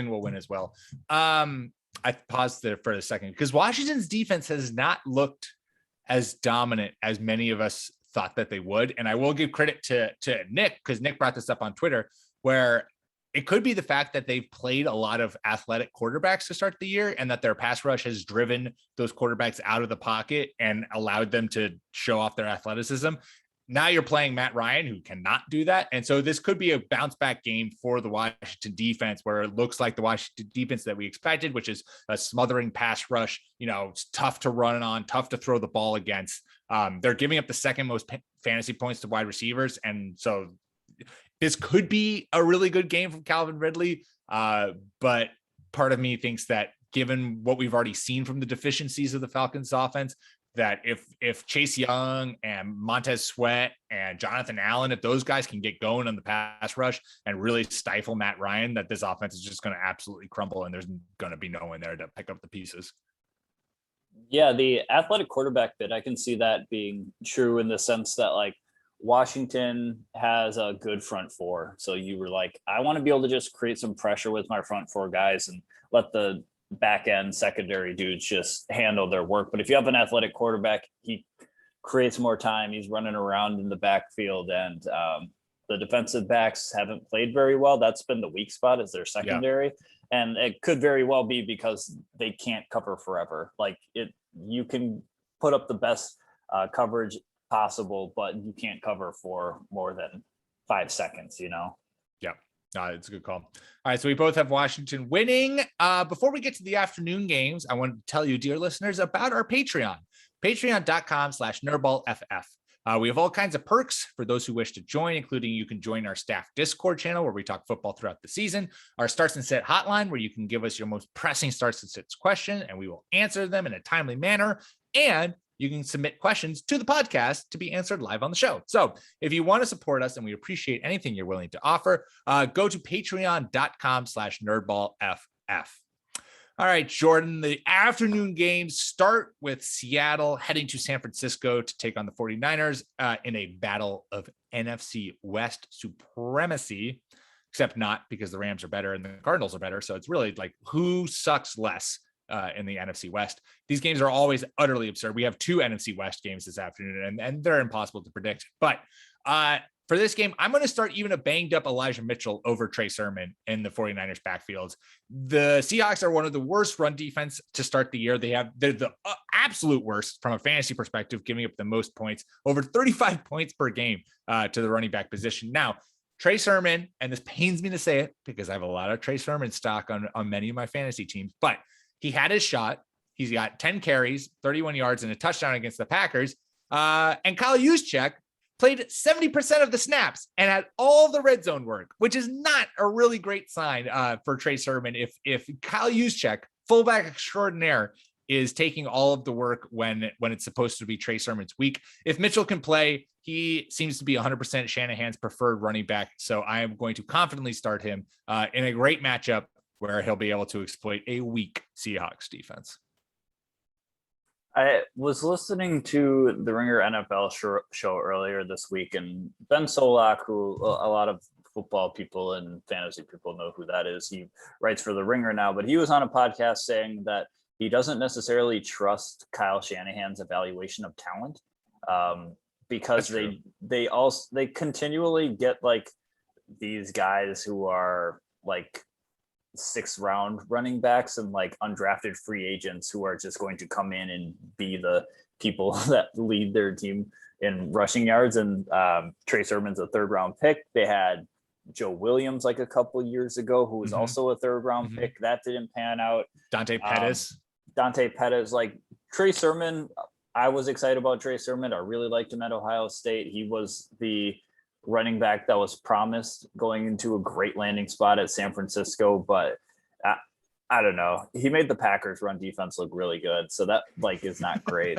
will win as well. I paused there for a second because Washington's defense has not looked as dominant as many of us thought that they would. And I will give credit to Nick, because Nick brought this up on Twitter, where it could be the fact that they've played a lot of athletic quarterbacks to start the year and that their pass rush has driven those quarterbacks out of the pocket and allowed them to show off their athleticism. Now you're playing Matt Ryan, who cannot do that. And so this could be a bounce back game for the Washington defense, where it looks like the Washington defense that we expected, which is a smothering pass rush. It's tough to run on, tough to throw the ball against. They're giving up the second most fantasy points to wide receivers. And so this could be a really good game from Calvin Ridley. But part of me thinks that given what we've already seen from the deficiencies of the Falcons offense, that if Chase Young and Montez Sweat and Jonathan Allen, if those guys can get going on the pass rush and really stifle Matt Ryan, that this offense is just going to absolutely crumble and there's going to be no one there to pick up the pieces. Yeah, the athletic quarterback bit, I can see that being true in the sense that like Washington has a good front four. So you were like, I want to be able to just create some pressure with my front four guys and let the back end secondary dudes just handle their work. But if you have an athletic quarterback, he creates more time. He's running around in the backfield, and the defensive backs haven't played very well. That's been the weak spot, is their secondary. Yeah. And it could very well be because they can't cover forever. Like you can put up the best coverage possible, but you can't cover for more than 5 seconds, Yeah. It's a good call. All right, so we both have Washington winning. Before we get to the afternoon games, I want to tell you, dear listeners, about our Patreon, patreon.com/NerdBallFF. We have all kinds of perks for those who wish to join, including you can join our staff Discord channel where we talk football throughout the season, our starts and sit hotline where you can give us your most pressing starts and sits question, and we will answer them in a timely manner. And you can submit questions to the podcast to be answered live on the show. So if you want to support us, and we appreciate anything you're willing to offer, go to patreon.com/NerdBallFF. All right, Jordan, the afternoon games start with Seattle heading to San Francisco to take on the 49ers in a battle of NFC West supremacy, except not, because the Rams are better and the Cardinals are better. So it's really like who sucks less in the NFC West. These games are always utterly absurd. We have 2 NFC West games this afternoon, and they're impossible to predict. But for this game, I'm going to start even a banged up Elijah Mitchell over Trey Sermon in the 49ers backfields. The Seahawks are one of the worst run defense to start the year. They're the absolute worst from a fantasy perspective, giving up the most points, over 35 points per game to the running back position. Now, Trey Sermon, and this pains me to say it because I have a lot of Trey Sermon stock on many of my fantasy teams, but he had his shot. He's got 10 carries, 31 yards, and a touchdown against the Packers. And Kyle Juszczyk played 70% of the snaps and had all the red zone work, which is not a really great sign for Trey Sermon. If Kyle Juszczyk, fullback extraordinaire, is taking all of the work when it's supposed to be Trey Sermon's week. If Mitchell can play, he seems to be 100% Shanahan's preferred running back. So I am going to confidently start him in a great matchup where he'll be able to exploit a weak Seahawks defense. I was listening to the Ringer NFL show earlier this week, and Ben Solak, who a lot of football people and fantasy people know who that is. He writes for the Ringer now, but he was on a podcast saying that he doesn't necessarily trust Kyle Shanahan's evaluation of talent because they continually get like these guys who are like 6th round running backs and like undrafted free agents who are just going to come in and be the people that lead their team in rushing yards. And Trey Sermon's a 3rd round pick. They had Joe Williams like a couple of years ago, who was also a 3rd round pick. That didn't pan out. Dante Pettis, like Trey Sermon. I was excited about Trey Sermon. I really liked him at Ohio State. He was the running back that was promised going into a great landing spot at San Francisco, but I don't know. He made the Packers run defense look really good. So that is not great.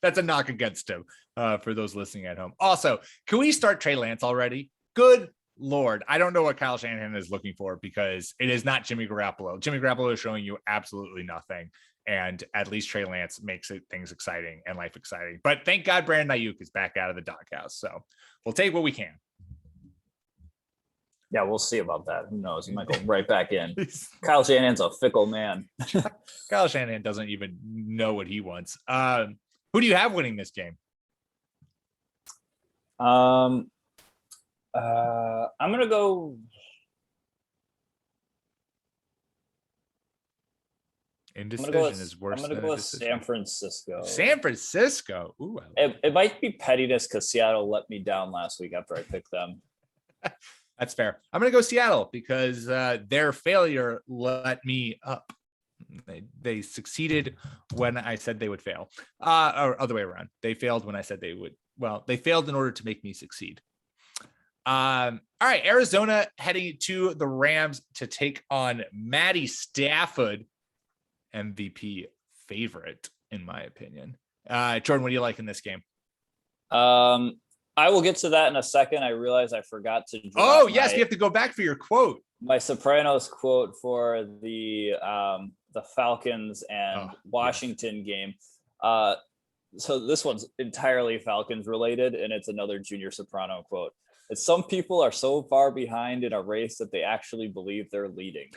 That's a knock against him for those listening at home. Also, can we start Trey Lance already? Good Lord. I don't know what Kyle Shanahan is looking for because it is not Jimmy Garoppolo. Jimmy Garoppolo is showing you absolutely nothing. And at least Trey Lance makes things exciting and life exciting. But thank God Brandon Ayuk is back out of the doghouse. So we'll take what we can. Yeah, we'll see about that. Who knows? He might go right back in. Kyle Shanahan's a fickle man. Kyle Shanahan doesn't even know what he wants. Who do you have winning this game? I'm gonna go. Indecision is worse. I'm gonna go with San Francisco. San Francisco. Ooh, it might be pettiness because Seattle let me down last week after I picked them. That's fair. I'm going to go Seattle because their failure let me up. They succeeded when I said they would fail, or other way around. They failed when I said they would. Well, they failed in order to make me succeed. All right. Arizona heading to the Rams to take on Matty Stafford, MVP favorite, in my opinion. Jordan, what do you like in this game? I will get to that in a second. I realize I forgot to. Oh, yes. You have to go back for your quote. My Sopranos quote for the Falcons and Washington game. So this one's entirely Falcons related, and it's another Junior Soprano quote. It's some people are so far behind in a race that they actually believe they're leading.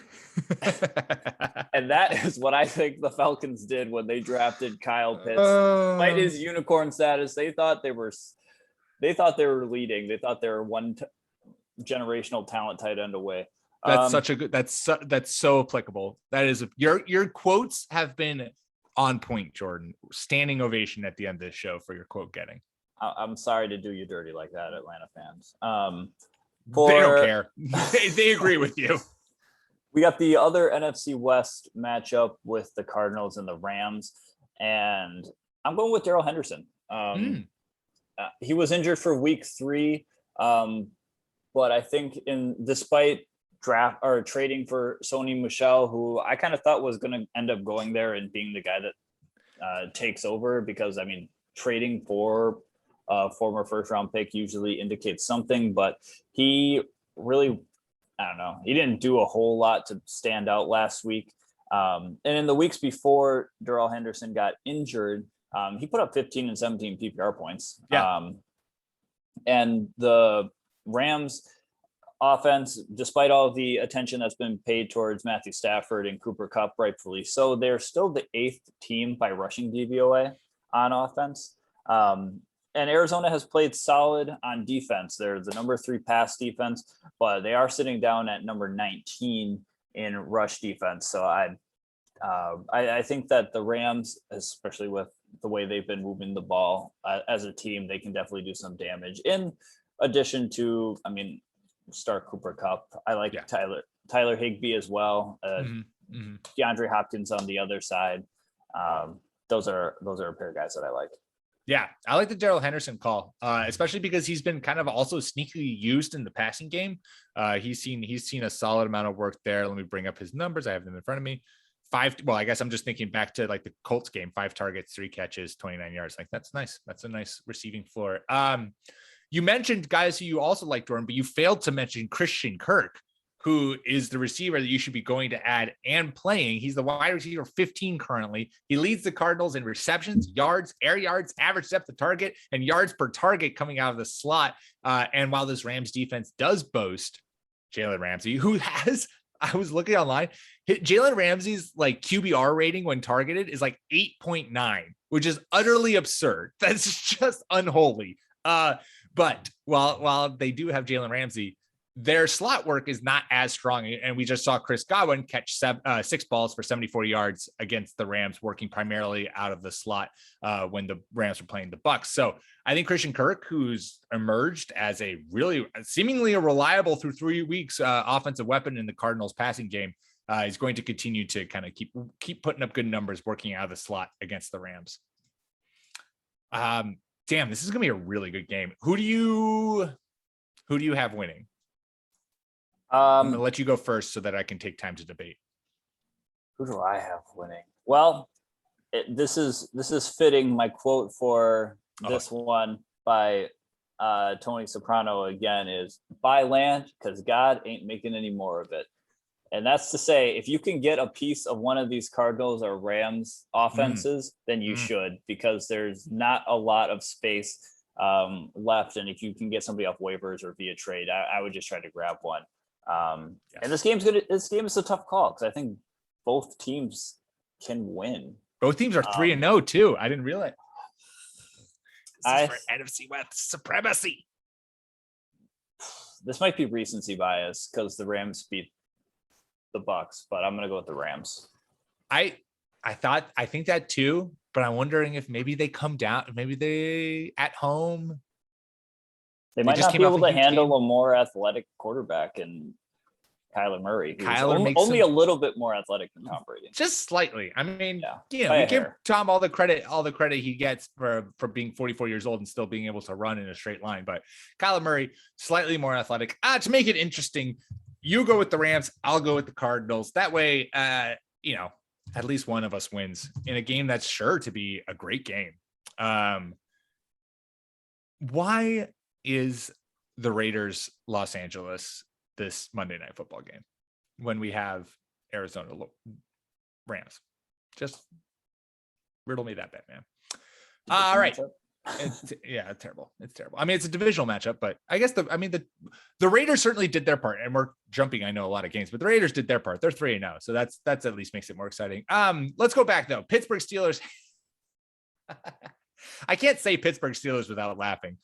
And that is what I think the Falcons did when they drafted Kyle Pitts. Despite his unicorn status, they thought they were leading. They thought they were one generational talent tight end away. That's such a good. That's so applicable. That is your quotes have been on point, Jordan. Standing ovation at the end of this show for your quote getting. I'm sorry to do you dirty like that, Atlanta fans. They don't care. they agree with you. We got the other NFC West matchup with the Cardinals and the Rams, and I'm going with Darrell Henderson. He was injured for week 3, but I think despite draft or trading for Sony Michel, who I kind of thought was going to end up going there and being the guy that takes over, because I mean, trading for a former first-round pick usually indicates something, but he really, I don't know, he didn't do a whole lot to stand out last week. And in the weeks before Darrell Henderson got injured, he put up 15 and 17 PPR points. Yeah. And the Rams offense, despite all the attention that's been paid towards Matthew Stafford and Cooper Kupp, rightfully so, they're still the 8th team by rushing DVOA on offense. And Arizona has played solid on defense. They're the number 3 pass defense, but they are sitting down at number 19 in rush defense. So I think that the Rams, especially with the way they've been moving the ball as a team, they can definitely do some damage. In addition to, I mean, start Cooper Kupp. I like Tyler Higbee as well. DeAndre Hopkins on the other side. Those are a pair of guys that I like. Yeah, I like the Darrell Henderson call, especially because he's been kind of also sneakily used in the passing game. He's seen a solid amount of work there. Let me bring up his numbers. I have them in front of me. Well, I guess I'm just thinking back to like the Colts game, 5 targets, 3 catches, 29 yards. Like that's nice. That's a nice receiving floor. You mentioned guys who you also like, Jordan, but you failed to mention Christian Kirk, who is the receiver that you should be going to add and playing. He's the wide receiver 15 currently. He leads the Cardinals in receptions, yards, air yards, average depth of target, and yards per target coming out of the slot. And while this Rams defense does boast Jalen Ramsey, who has, I was looking online, Jalen Ramsey's like QBR rating when targeted is like 8.9, which is utterly absurd. That's just unholy. But while they do have Jalen Ramsey, their slot work is not as strong. And we just saw Chris Godwin catch 6 balls for 74 yards against the Rams, working primarily out of the slot when the Rams were playing the Bucs. So I think Christian Kirk, who's emerged as a really seemingly a reliable through 3 weeks offensive weapon in the Cardinals passing game, is going to continue to kind of keep putting up good numbers working out of the slot against the Rams. Damn, this is going to be a really good game. Who do you Who do you have winning? I'm gonna Um, let you go first so that I can take time to debate. who do I have winning? Well, this is fitting. My quote for this one by Tony Soprano again is buy land because God ain't making any more of it. And that's to say, if you can get a piece of one of these Cardinals or Rams offenses, then you should, because there's not a lot of space left. And if you can get somebody off waivers or via trade, I would just try to grab one. And this game is a tough call because I think both teams can win. Both teams are 3-0 too. I didn't realize. This is for NFC West supremacy. This might be recency bias because the Rams beat the Bucks, but I'm gonna go with the Rams. I think that too, but I'm wondering if maybe they come down, maybe they at home. They might not be able to handle a more athletic quarterback and Kyler Murray. Only a little bit more athletic than Tom Brady. Just slightly. I mean, we give Tom all the credit he gets for being 44 years old and still being able to run in a straight line. But Kyler Murray, slightly more athletic. To make it interesting, you go with the Rams, I'll go with the Cardinals. That way, at least one of us wins in a game that's sure to be a great game. Why is the Raiders Los Angeles this Monday Night Football game when we have Arizona Rams? Just riddle me that bet, man. All right. It's terrible. It's terrible. I mean, it's a divisional matchup, but I guess the Raiders certainly did their part, and we're jumping, I know, a lot of games, but the Raiders did their part. They're 3-0. So that's at least makes it more exciting. Let's go back though. Pittsburgh Steelers. I can't say Pittsburgh Steelers without laughing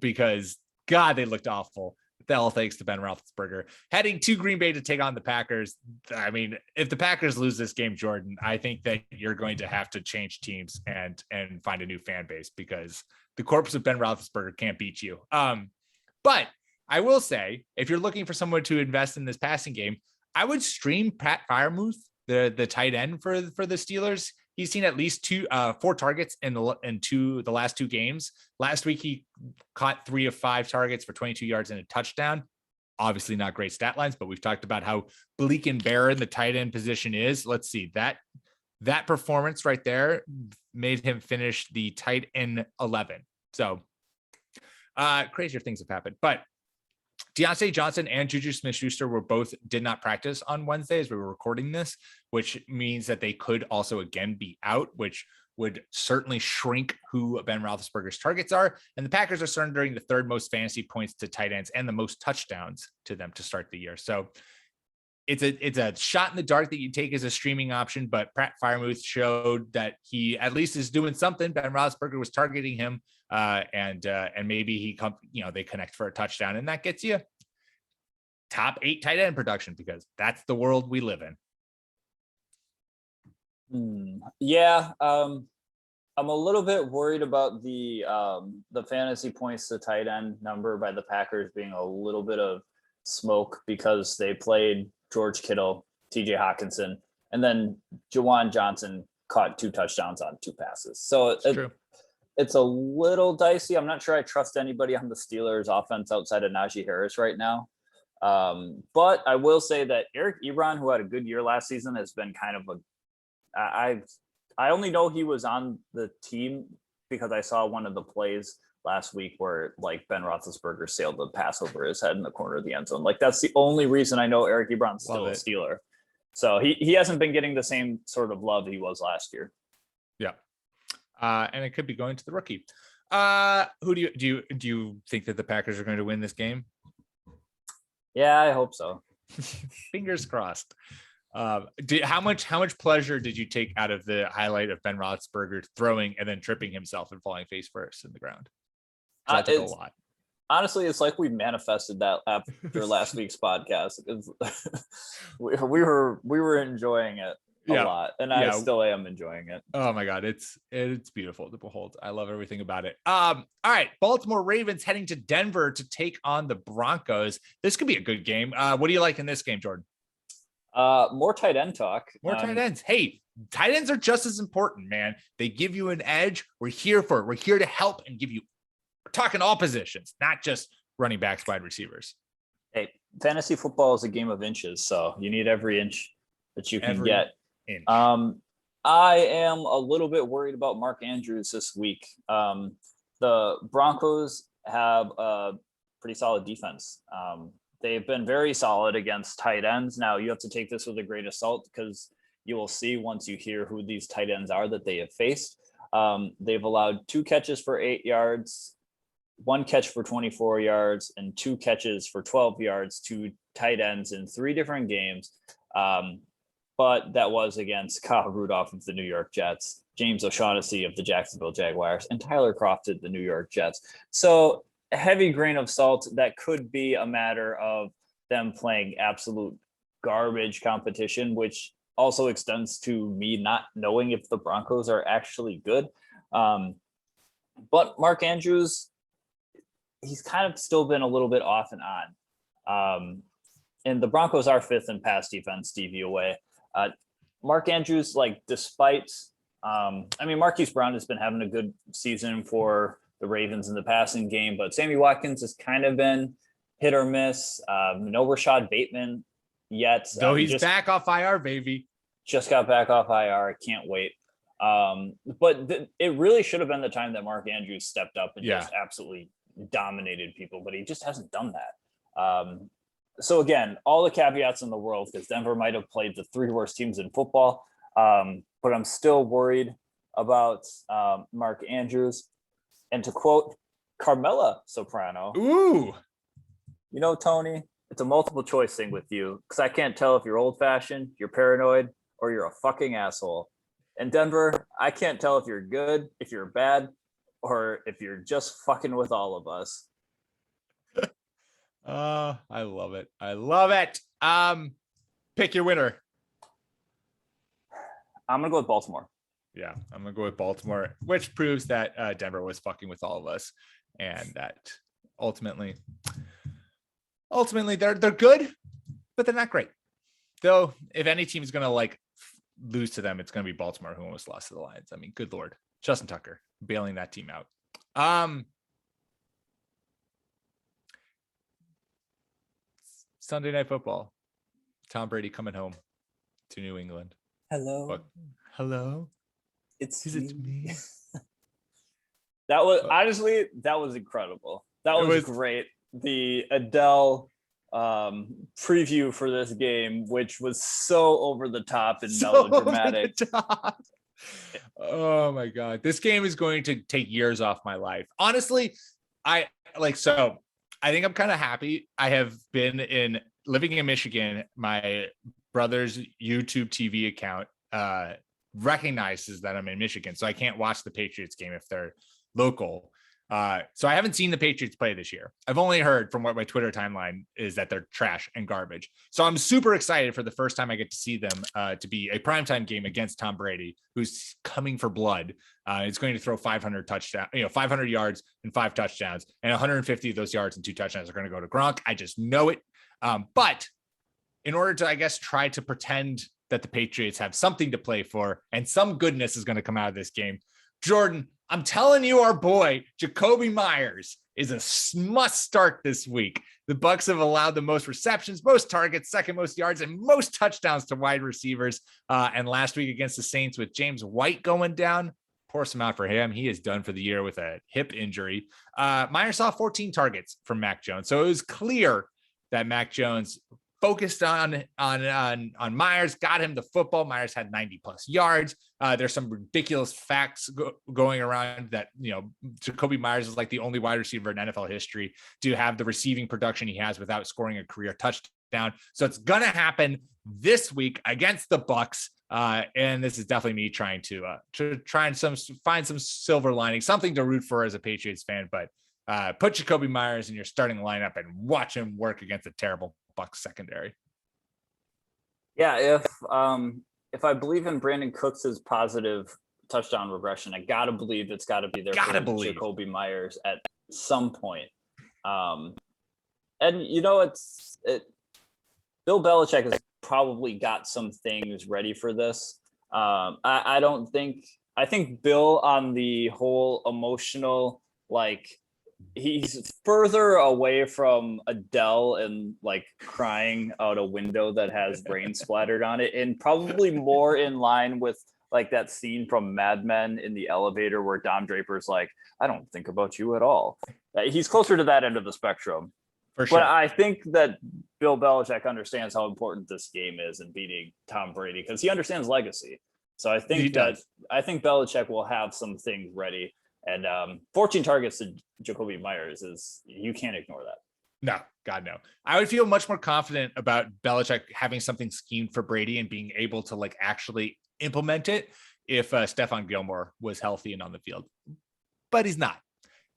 because God, they looked awful. All thanks to Ben Roethlisberger. Heading to Green Bay to take on the Packers. I mean, if the Packers lose this game, Jordan, I think that you're going to have to change teams and find a new fan base because the corpse of Ben Roethlisberger can't beat you. But I will say, if you're looking for someone to invest in this passing game, I would stream Pat Freiermuth, the tight end for the Steelers. He's seen at least 4 targets in the last 2 games. Last week, he caught 3 of 5 targets for 22 yards and a touchdown. Obviously not great stat lines, but we've talked about how bleak and barren the tight end position is. Let's see, that performance right there made him finish the tight end 11. So crazier things have happened, but Deontay Johnson and Juju Smith-Schuster did not practice on Wednesday as we were recording this, which means that they could also again be out, which would certainly shrink who Ben Roethlisberger's targets are. And the Packers are surrendering the 3rd most fantasy points to tight ends and the most touchdowns to them to start the year. So it's a shot in the dark that you take as a streaming option, but Pat Freiermuth showed that he at least is doing something. Ben Roethlisberger was targeting him. And maybe they connect for a touchdown, and that gets you top 8 tight end production because that's the world we live in. I'm a little bit worried about the fantasy points to tight end number by the Packers being a little bit of smoke because they played George Kittle, TJ Hawkinson, and then Juwan Johnson caught 2 touchdowns on 2 passes. So it's a little dicey. I'm not sure I trust anybody on the Steelers offense outside of Najee Harris right now. But I will say that Eric Ebron, who had a good year last season, has been kind of I only know he was on the team because I saw one of the plays last week where like Ben Roethlisberger sailed the pass over his head in the corner of the end zone. Like that's the only reason I know Eric Ebron's still a Steeler. So he hasn't been getting the same sort of love he was last year. Yeah. And it could be going to the rookie. Who do you think that the Packers are going to win this game? Yeah, I hope so. Fingers crossed. How much pleasure did you take out of the highlight of Ben Roethlisberger throwing and then tripping himself and falling face first in the ground? That took a lot. Honestly, it's like we manifested that after last week's podcast. we were enjoying it a lot, and I still am enjoying it. Oh my God, it's beautiful to behold. I love everything about it. All right, Baltimore Ravens heading to Denver to take on the Broncos. This could be a good game. What do you like in this game, Jordan? More tight end talk. More tight ends. Hey, tight ends are just as important, man. They give you an edge. We're here for it. We're here to help and give you. We're talking all positions, not just running backs, wide receivers. Hey, fantasy football is a game of inches, so you need every inch that you can get. Inch. I am a little bit worried about Mark Andrews this week. The Broncos have a pretty solid defense. They've been very solid against tight ends. Now, you have to take this with a grain of salt because you will see once you hear who these tight ends are that they have faced. They've allowed 2 catches for 8 yards, 1 catch for 24 yards, and 2 catches for 12 yards to tight ends in 3 different games. But that was against Kyle Rudolph of the New York Jets, James O'Shaughnessy of the Jacksonville Jaguars, and Tyler Kroft of the New York Jets. So a heavy grain of salt. That could be a matter of them playing absolute garbage competition, which also extends to me not knowing if the Broncos are actually good. But Mark Andrews, he's kind of still been a little bit off and on. And the Broncos are 5th in pass defense DVOA. Mark Andrews, despite, Marquise Brown has been having a good season for the Ravens in the passing game, but Sammy Watkins has kind of been hit or miss. No Rashad Bateman yet. Though he's back off IR, baby. Just got back off IR. Can't wait. But it really should have been the time that Mark Andrews stepped up and just absolutely dominated people, but he just hasn't done that. So again, all the caveats in the world, because Denver might have played the 3 worst teams in football. But I'm still worried about Mark Andrews. And to quote Carmela Soprano, ooh, Tony, it's a multiple choice thing with you, because I can't tell if you're old fashioned, you're paranoid, or you're a fucking asshole. And Denver, I can't tell if you're good, if you're bad, or if you're just fucking with all of us. I love it. I love it. Pick your winner. I'm going to go with Baltimore. Yeah, I'm going to go with Baltimore, which proves that Denver was fucking with all of us, and that ultimately they're good, but they're not great. Though, if any team is going to lose to them, it's going to be Baltimore, who almost lost to the Lions. I mean, good Lord, Justin Tucker bailing that team out. Sunday Night Football. Tom Brady coming home to New England. Hello. Hello. Is it me? That was incredible. That was great. The Adele preview for this game, which was so over the top and melodramatic. Oh my God. This game is going to take years off my life. Honestly, I think I'm kind of happy. I have been living in Michigan. My brother's YouTube TV account recognizes that I'm in Michigan, so I can't watch the Patriots game if they're local. So I haven't seen the Patriots play this year. I've only heard from what my Twitter timeline is that they're trash and garbage. So I'm super excited for the first time I get to see them to be a primetime game against Tom Brady, who's coming for blood. It's going to throw 500 yards and 5 touchdowns, and 150 of those yards and 2 touchdowns are going to go to Gronk. I just know it. But in order to, I guess, try to pretend that the Patriots have something to play for and some goodness is going to come out of this game, Jordan, I'm telling you, our boy Jacoby Myers is a must start this week. The Bucs have allowed the most receptions, most targets, second most yards, and most touchdowns to wide receivers. And last week against the Saints, with James White going down, poor some out for him. He is done for the year with a hip injury. Myers saw 14 targets from Mac Jones, so it was clear that Mac Jones focused on Myers, got him the football. Myers had 90 plus yards. There's some ridiculous facts going around that, Jacoby Myers is like the only wide receiver in NFL history to have the receiving production he has without scoring a career touchdown. So it's going to happen this week against the Bucs. And this is definitely me trying to try and find some silver lining, something to root for as a Patriots fan, but put Jacoby Myers in your starting lineup and watch him work against a terrible Bucs secondary. Yeah, if I believe in Brandon Cooks' positive touchdown regression, I gotta believe it's gotta be there for Jacoby Myers at some point. And Bill Belichick has probably got some things ready for this. I think Bill, on the whole emotional, he's further away from Adele and like crying out a window that has rain splattered on it, and probably more in line with like that scene from Mad Men in the elevator where Don Draper's like, I don't think about you at all. He's closer to that end of the spectrum. For sure. But I think that Bill Belichick understands how important this game is in beating Tom Brady because he understands legacy. So I think Belichick will have some things ready. And 14 targets to Jacoby Myers you can't ignore that. No, God, no. I would feel much more confident about Belichick having something schemed for Brady and being able to like actually implement it if Stephon Gilmore was healthy and on the field. But he's not.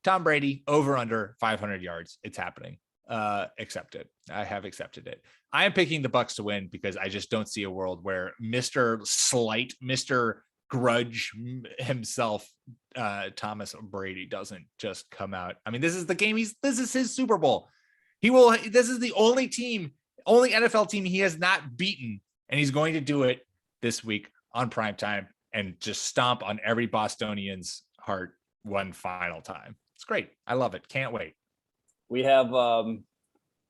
Tom Brady over under 500 yards. It's happening. Accept it. I have accepted it. I am picking the Bucs to win because I just don't see a world where Mr. Slight, Mr. Grudge himself, Thomas Brady doesn't just come out. I mean, this is the game. This is his Super Bowl. This is the only NFL team he has not beaten. And he's going to do it this week on primetime and just stomp on every Bostonian's heart one final time. It's great. I love it. Can't wait. We have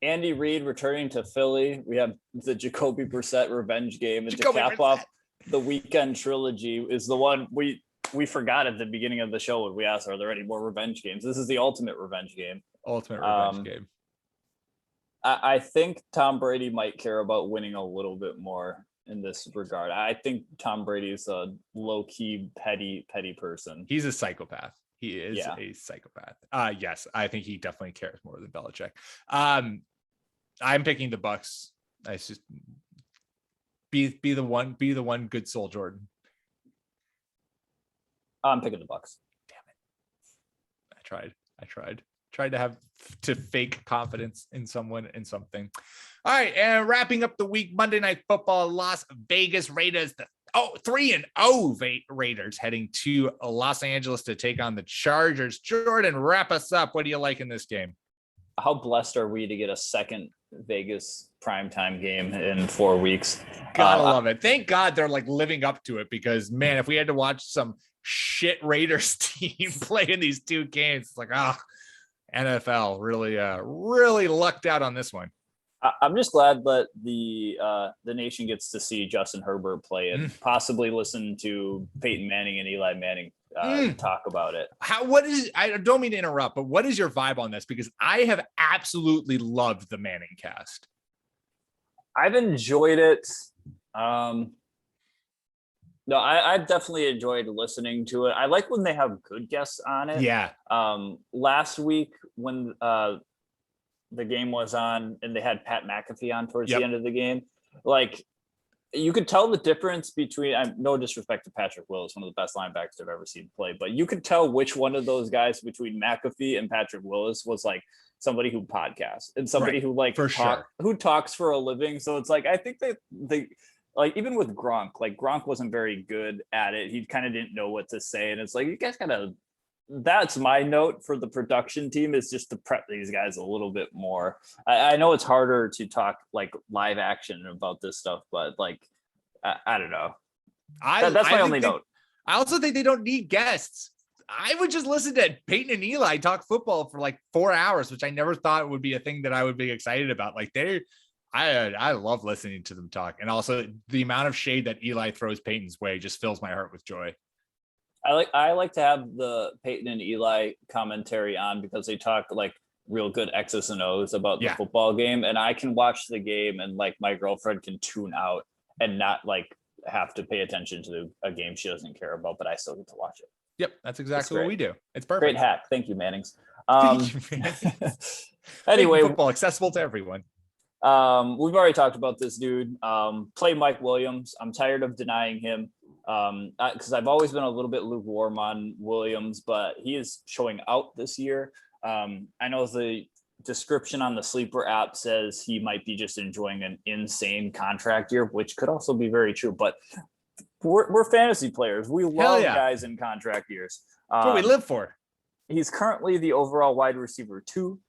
Andy Reid returning to Philly. We have the Jacoby Brissett revenge game. And to cap off the weekend trilogy is the one we forgot at the beginning of the show when we asked, are there any more revenge games? This is the ultimate revenge game. Game. I think Tom Brady might care about winning a little bit more in this regard. I think Tom Brady is a low-key, petty person. He's a psychopath. He is a psychopath. Yes, I think he definitely cares more than Belichick. I'm picking the Bucs. I just be the one good soul, Jordan. I'm picking the Bucs. Damn it. I tried to fake confidence in someone and something. All right, and wrapping up the week, Monday Night Football, Las Vegas Raiders, 3-0 Raiders heading to Los Angeles to take on the Chargers. Jordan, wrap us up. What do you like in this game? How blessed are we to get a second Vegas primetime game in 4 weeks? Gotta love it. Thank God they're like living up to it because, man, if we had to watch some shit Raiders team play in these two games, it's like, NFL really lucked out on this one. I'm just glad that the nation gets to see Justin Herbert play and possibly listen to Peyton Manning and Eli Manning talk about it. I don't mean to interrupt, but what is your vibe on this? Because I have absolutely loved the Manning cast. I've enjoyed it. No, I've definitely enjoyed listening to it. I like when they have good guests on it. Yeah. Last week when the game was on and they had Pat McAfee on towards the end of the game, like you could tell the difference between, no disrespect to Patrick Willis, one of the best linebackers I've ever seen play, but you could tell which one of those guys between McAfee and Patrick Willis was like somebody who podcasts and somebody who like who talks for a living. So it's like, I think they like, even with Gronk, like Gronk wasn't very good at it. He kind of didn't know what to say. And it's like, you guys gotta, that's my note for the production team, is just to prep these guys a little bit more. I know it's harder to talk like live action about this stuff, but like, I don't know. That's my only note. I also think they don't need guests. I would just listen to Peyton and Eli talk football for like 4 hours, which I never thought would be a thing that I would be excited about. Like I love listening to them talk. And also the amount of shade that Eli throws Peyton's way just fills my heart with joy. I like to have the Peyton and Eli commentary on because they talk like real good X's and O's about the football game. And I can watch the game and like my girlfriend can tune out and not like have to pay attention to a game she doesn't care about, but I still get to watch it. Yep. That's exactly what we do. It's perfect. Great hack. Thank you, Mannings. Anyway, football accessible to everyone. We've already talked about this dude. Play Mike Williams. I'm tired of denying him. Because I've always been a little bit lukewarm on Williams, but he is showing out this year. I know the description on the Sleeper app says he might be just enjoying an insane contract year, which could also be very true, but we're fantasy players. We love guys in contract years. That's what we live for. He's currently the overall wide receiver 2.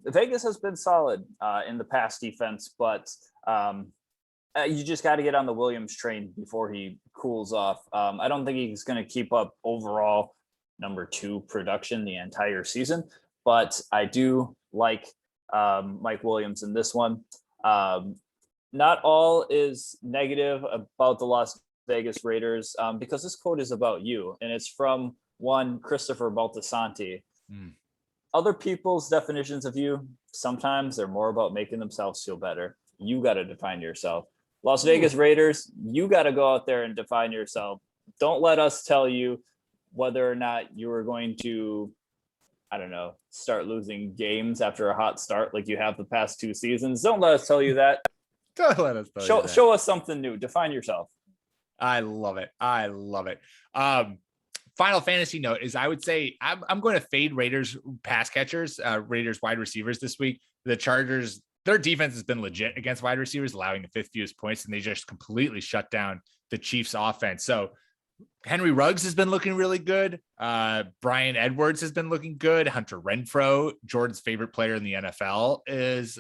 Vegas has been solid in the pass defense, but you just got to get on the Williams train before he cools off. I don't think he's going to keep up overall number 2 production the entire season, but I do like Mike Williams in this one. Not all is negative about the Las Vegas Raiders, because this quote is about you, and it's from one Christopher Baltasanti. Other people's definitions of you, sometimes they're more about making themselves feel better. You got to define yourself. Las Vegas Raiders, you got to go out there and define yourself. Don't let us tell you whether or not you are going to, I don't know, start losing games after a hot start like you have the past 2 seasons. Don't let us tell you that. Don't let us tell you that. Show us something new. Define yourself. I love it. Final fantasy note is I would say I'm going to fade Raiders pass catchers, Raiders wide receivers this week. The Chargers, their defense has been legit against wide receivers, allowing the 5th fewest points, and they just completely shut down the Chiefs offense. So Henry Ruggs has been looking really good. Brian Edwards has been looking good. Hunter Renfrow, Jordan's favorite player in the NFL, is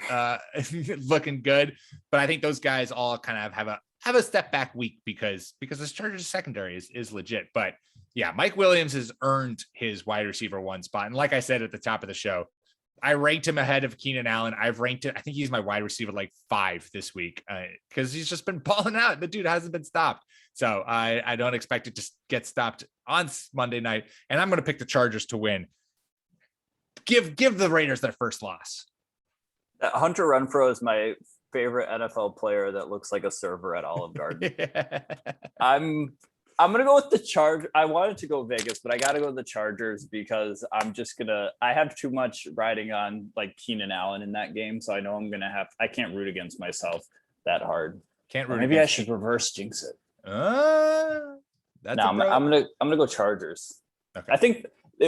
looking good. But I think those guys all kind of have a step back week because this Chargers secondary is legit. But yeah, Mike Williams has earned his wide receiver 1 spot. And like I said at the top of the show, I ranked him ahead of Keenan Allen. I've ranked it. I think he's my wide receiver 5 this week because he's just been balling out. The dude hasn't been stopped. So I don't expect it to get stopped on Monday night. And I'm going to pick the Chargers to win. Give the Raiders their first loss. Hunter Renfrow is my favorite NFL player that looks like a server at Olive Garden. I'm going to go with the Chargers. I wanted to go Vegas, but I got to go with the Chargers because I have too much riding on Keenan Allen in that game. So I know I can't root against myself that hard. Can't root. Maybe I should reverse jinx it. I'm going to go Chargers. Okay. I think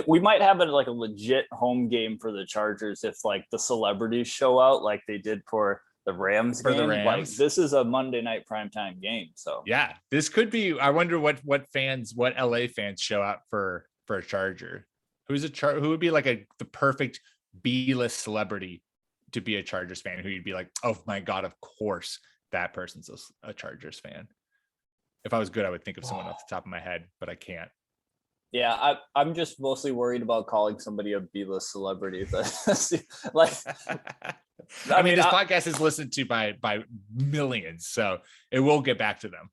we might have a legit home game for the Chargers if the celebrities show out like they did for the Rams game. The Rams. This is a Monday night primetime game. So yeah, this could be. I wonder what LA fans show out for a Charger. Who would be the perfect B-list celebrity to be a Chargers fan? Who you'd be like, oh my God, of course that person's a Chargers fan. If I was good, I would think of someone off the top of my head, but I can't. Yeah, I'm just mostly worried about calling somebody a B-list celebrity, but I mean, this podcast is listened to by millions, so it will get back to them.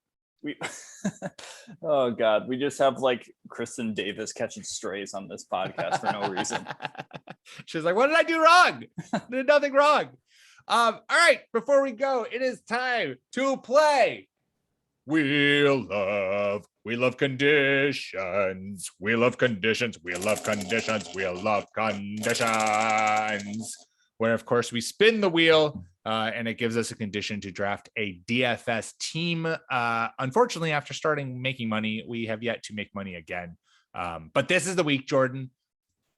Oh God, we just have Kristen Davis catching strays on this podcast for no reason. She's like, "What did I do wrong? I did nothing wrong." All right, before we go, it is time to play. We love conditions. We love conditions. We love conditions. We love conditions. Where, of course, we spin the wheel and it gives us a condition to draft a DFS team. Unfortunately, after starting making money, we have yet to make money again. But this is the week, Jordan.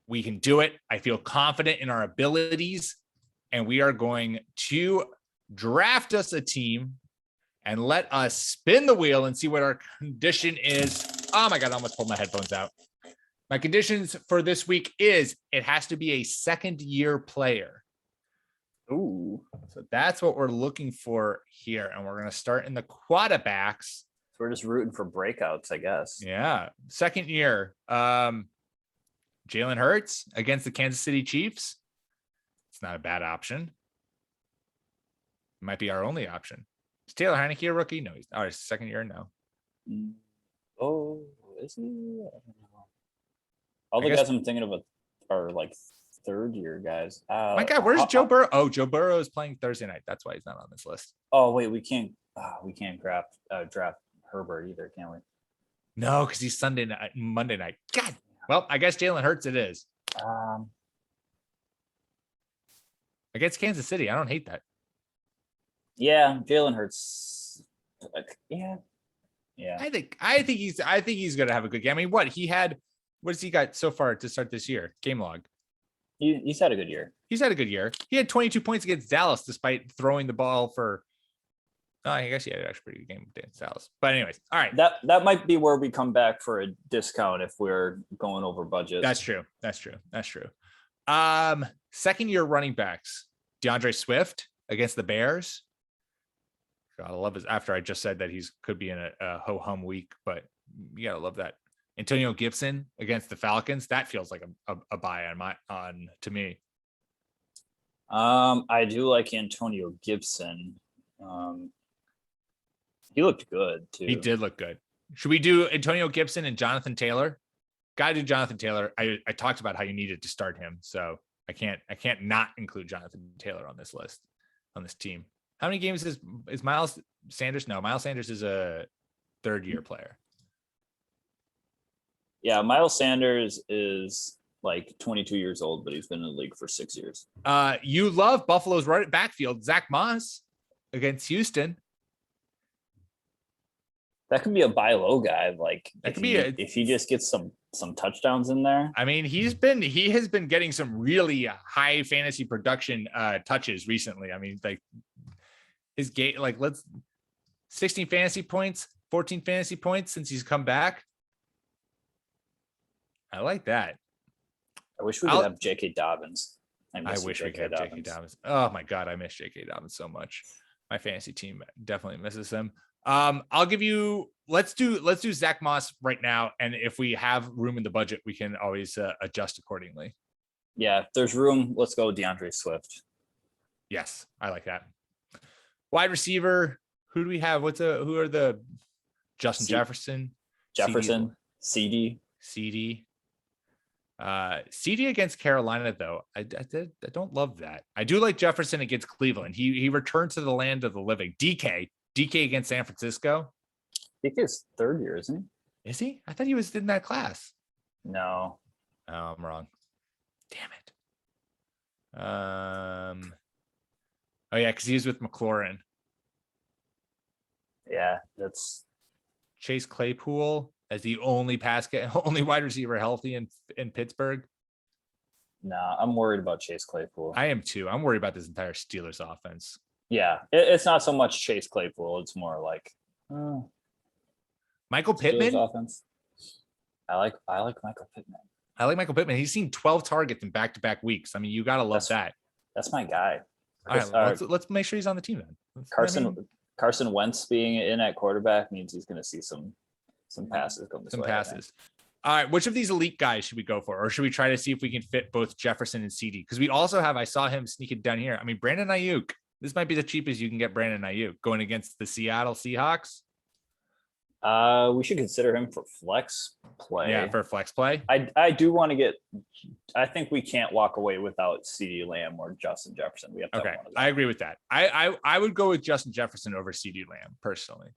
We can do it. I feel confident in our abilities, and we are going to draft us a team and let us spin the wheel and see what our condition is. Oh my God, I almost pulled my headphones out. My conditions for this week is it has to be a second-year player. Ooh. So that's what we're looking for here. And we're going to start in the quarterbacks. So we're just rooting for breakouts, I guess. Yeah. Second year. Jalen Hurts against the Kansas City Chiefs. It's not a bad option. It might be our only option. Is Taylor Heineke a rookie? No, he's not. Second year, no. Oh, is he? I don't know. All the guys I'm thinking of are third year guys. My God, where's Joe Burrow? Oh, Joe Burrow is playing Thursday night. That's why he's not on this list. Oh wait, we can't draft Herbert either, can we? No, because he's Monday night. God. Well, I guess Jalen Hurts it is. Against Kansas City, I don't hate that. Yeah, Jalen Hurts. Yeah. I think he's gonna have a good game. I mean, what has he got so far to start this year? Game log. He's had a good year. He's had a good year. He had 22 points against Dallas despite throwing the ball for. Oh, I guess he had actually pretty good game against Dallas. But anyways, all right. That might be where we come back for a discount if we're going over budget. That's true. Second year running backs. DeAndre Swift against the Bears. God, I love his. After I just said that could be in a ho hum week, but you gotta love that Antonio Gibson against the Falcons. That feels like a buy on to me. I do like Antonio Gibson. He looked good too. He did look good. Should we do Antonio Gibson and Jonathan Taylor? Gotta do Jonathan Taylor. I talked about how you needed to start him, so I can't not include Jonathan Taylor on this list, on this team. How many games is Miles Sanders? No, Miles Sanders is a third-year player. Yeah, Miles Sanders is like 22 years old, but he's been in the league for 6 years. You love Buffalo's right backfield, Zack Moss against Houston. That could be a buy low guy. Like That could if he just gets some touchdowns in there. I mean, he has been getting some really high fantasy production touches recently. I mean, like his game, like 16 fantasy points, 14 fantasy points since he's come back. I like that. I wish we could have J.K. Dobbins. I wish we could have J.K. Dobbins. Oh my God, I miss J.K. Dobbins so much. My fantasy team definitely misses him. I'll give you. Let's do Zack Moss right now, and if we have room in the budget, we can always adjust accordingly. Yeah, if there's room, let's go DeAndre Swift. Yes, I like that. Wide receiver. Who do we have? Who are the Justin Jefferson? CD. CD against Carolina, though. I don't love that. I do like Jefferson against Cleveland. He returned to the land of the living. DK against San Francisco. DK's third year, isn't he? Is he? I thought he was in that class. No. Oh, I'm wrong. Damn it. Oh yeah, because he was with McLaurin. Yeah, that's Chase Claypool as the only only wide receiver healthy in Pittsburgh. Nah, I'm worried about Chase Claypool. I am too. I'm worried about this entire Steelers offense. Yeah, it's not so much Chase Claypool. It's more like Michael Pittman. Offense. I like Michael Pittman. I like Michael Pittman. He's seen 12 targets in back-to-back weeks. I mean, you gotta love that. That's my guy. All right, let's make sure he's on the team then. Carson Wentz being in at quarterback means he's going to see some passes come this way. Some passes. All right, which of these elite guys should we go for, or should we try to see if we can fit both Jefferson and CD? Because we also have. I saw him sneaking down here. I mean, Brandon Ayuk. This might be the cheapest you can get Brandon Ayuk going against the Seattle Seahawks. We should consider him for flex play. Yeah, for flex play. I do want to get. I think we can't walk away without CeeDee Lamb or Justin Jefferson. We have to. Okay, I agree with that. I would go with Justin Jefferson over CeeDee Lamb personally.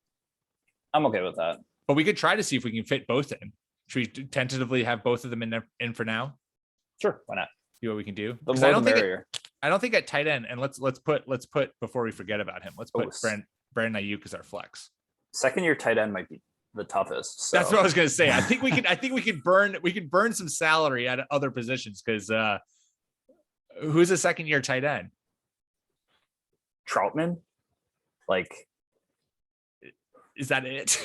I'm okay with that. But we could try to see if we can fit both in. Should we tentatively have both of them in for now? Sure, why not? See what we can do. The more the merrier. I don't think at tight end, and let's put before we forget about him. Let's put Brandon Ayuk as our flex. Second year tight end might be the toughest. So. That's what I was going to say. I think we could burn some salary at other positions because who's a second year tight end? Troutman. Like, is that it?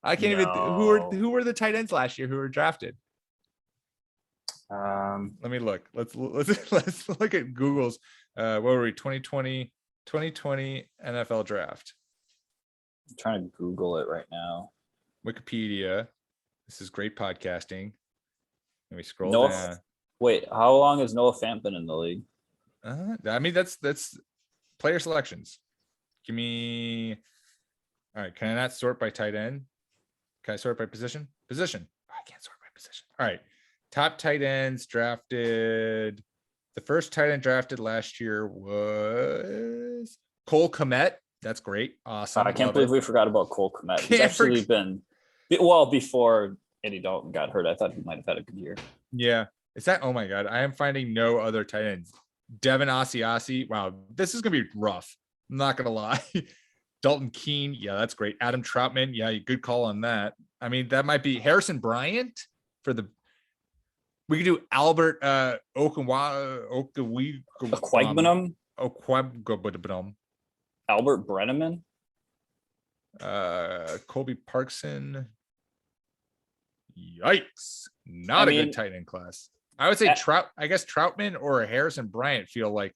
I can't even. Who were the tight ends last year who were drafted? Let me look. Let's look at Google's. What were we? 2020 NFL draft. I'm trying to Google it right now. Wikipedia. This is great podcasting. Let me scroll down. Wait, how long has Noah Fant been in the league? I mean, that's player selections. Give me. All right. Can I not sort by tight end? Can I sort by position? Position. Oh, I can't sort by position. All right. Top tight ends drafted. The first tight end drafted last year was Cole Kmet. That's great. Awesome. I can't believe we forgot about Cole Kmet. He's actually been before Andy Dalton got hurt. I thought he might have had a good year. Yeah. Is that? Oh my God. I am finding no other tight ends. Devin Asiasi. Wow. This is going to be rough. I'm not going to lie. Dalton Keene. Yeah, that's great. Adam Troutman. Yeah, good call on that. I mean, that might be Harrison Bryant for the. We could do Albert Okwuegbunam. Albert Brenneman. Colby Parkson. Yikes. Not a good tight end class. I would say Troutman or Harrison Bryant feel like.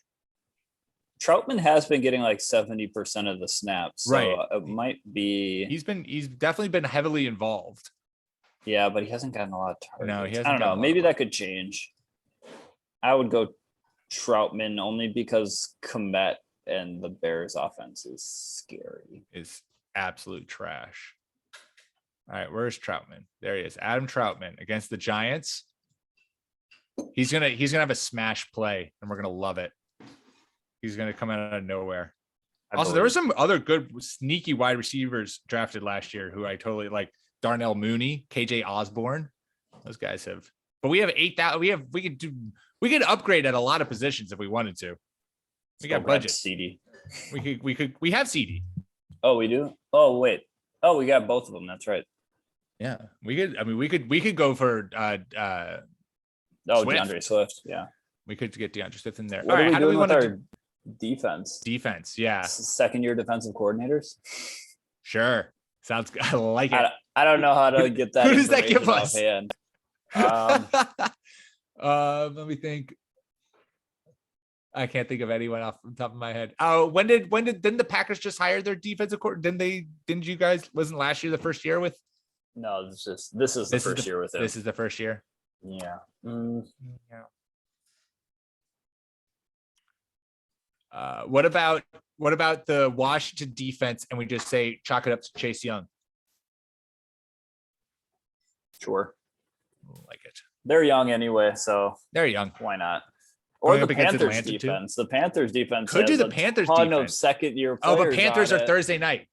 Troutman has been getting like 70% of the snaps. So right. It might be. He's definitely been heavily involved. Yeah, but he hasn't gotten a lot of targets. No, he hasn't. I don't know. gotten a Maybe lot. that could change. I would go Troutman only because Komet and the Bears offense is scary. Is absolute trash. All right, where's Troutman? There he is. Adam Troutman against the Giants. He's gonna have a smash play, and we're gonna love it. He's gonna come out of nowhere. Also, there were some other good sneaky wide receivers drafted last year who I totally like. Darnell Mooney, KJ Osborne. Those guys have, but we have 8,000. We could upgrade at a lot of positions if we wanted to. We got budget. CD. We have CD. Oh, we do? Oh, wait. Oh, we got both of them. That's right. Yeah, we could. I mean, we could go for Swift. DeAndre Swift. Yeah. We could get DeAndre Swift in there. What are we how do we doing with want our to defense? defense? Yeah, Second-year defensive coordinators. sure. Sounds good. I like it. I don't know how to get that. Who does that give us? Offhand. Let me think. I can't think of anyone off the top of my head. Oh, didn't the Packers just hire their defensive coordinator? Didn't you guys? Wasn't last year the first year with? No, this is the first year with him. This is the first year. Yeah. What about the Washington defense? And we just say chalk it up to Chase Young. Sure. Like it. They're young anyway, so They're young. why not? Or Going the up against Panthers Atlanta, too? defense. The Panthers defense Could do has the a Panthers ton of defense. second-year Oh, players but Panthers on are it. Thursday night.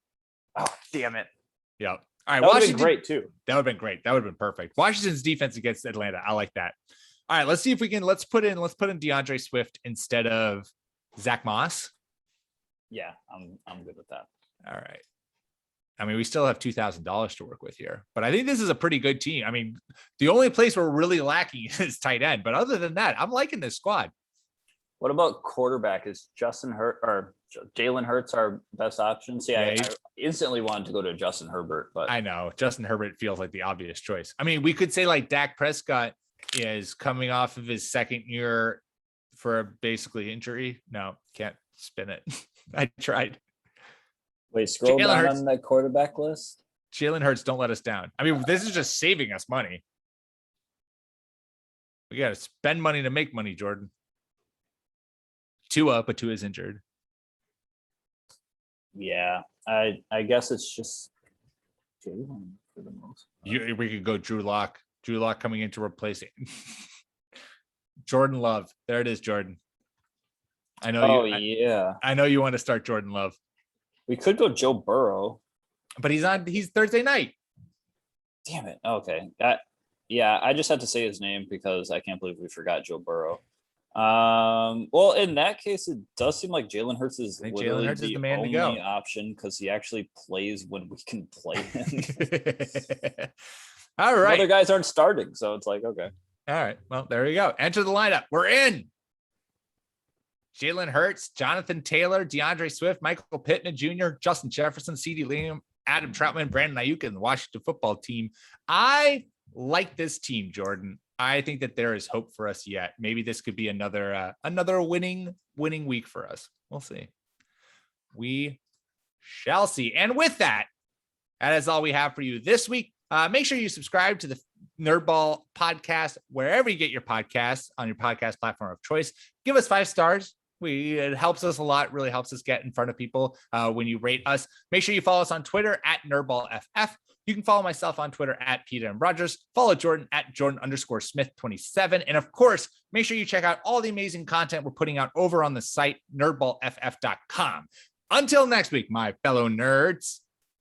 Oh, damn it. Yep. All right, That would have Washington. been great too. That would have been great. That would have been perfect. Washington's defense against Atlanta. I like that. All right, let's see if we can. Let's put in DeAndre Swift instead of Zack Moss. Yeah, I'm good with that. All right. I mean, we still have $2,000 to work with here, but I think this is a pretty good team. I mean, the only place we're really lacking is tight end, but other than that, I'm liking this squad. What about quarterback? Is Justin Hurt or Jalen Hurts our best option? See, I instantly wanted to go to Justin Herbert, but I know Justin Herbert feels like the obvious choice. I mean, we could say like Dak Prescott is coming off of his second year for a basically injury. No, can't spin it. I tried. Wait, scroll Jalen down Hurts. on that quarterback list. Jalen Hurts, don't let us down. I mean, this is just saving us money. We got to spend money to make money, Jordan. But Tua is injured. Yeah, I guess it's just Jalen for the most part. We could go Drew Lock. Drew Lock coming in to replace it. Jordan Love. There it is, Jordan. I know. Yeah. I know you want to start Jordan Love. We could go Joe Burrow. But he's Thursday night. Damn it. Okay. I just had to say his name because I can't believe we forgot Joe Burrow. Well, in that case, it does seem like Jalen Hurts is literally the man only to go. option because he actually plays when we can play him. All right. Other guys aren't starting, so it's like, okay. All right. Well, there you go. Enter the lineup. We're in. Jalen Hurts, Jonathan Taylor, DeAndre Swift, Michael Pittman Jr., Justin Jefferson, CeeDee Lamb, Adam Troutman, Brandon Ayuk, and the Washington football team. I like this team, Jordan. I think that there is hope for us yet. Maybe this could be another winning week for us. We'll see. We shall see. And with that is all we have for you this week. Make sure you subscribe to the NerdBall podcast wherever you get your podcasts on your podcast platform of choice. Give us 5 stars. It helps us a lot, really helps us get in front of people when you rate us. Make sure you follow us on Twitter at NerdBallFF. You can follow myself on Twitter at Peter M. Rogers. Follow Jordan at Jordan_Smith27. And of course, make sure you check out all the amazing content we're putting out over on the site, nerdballff.com. Until next week, my fellow nerds.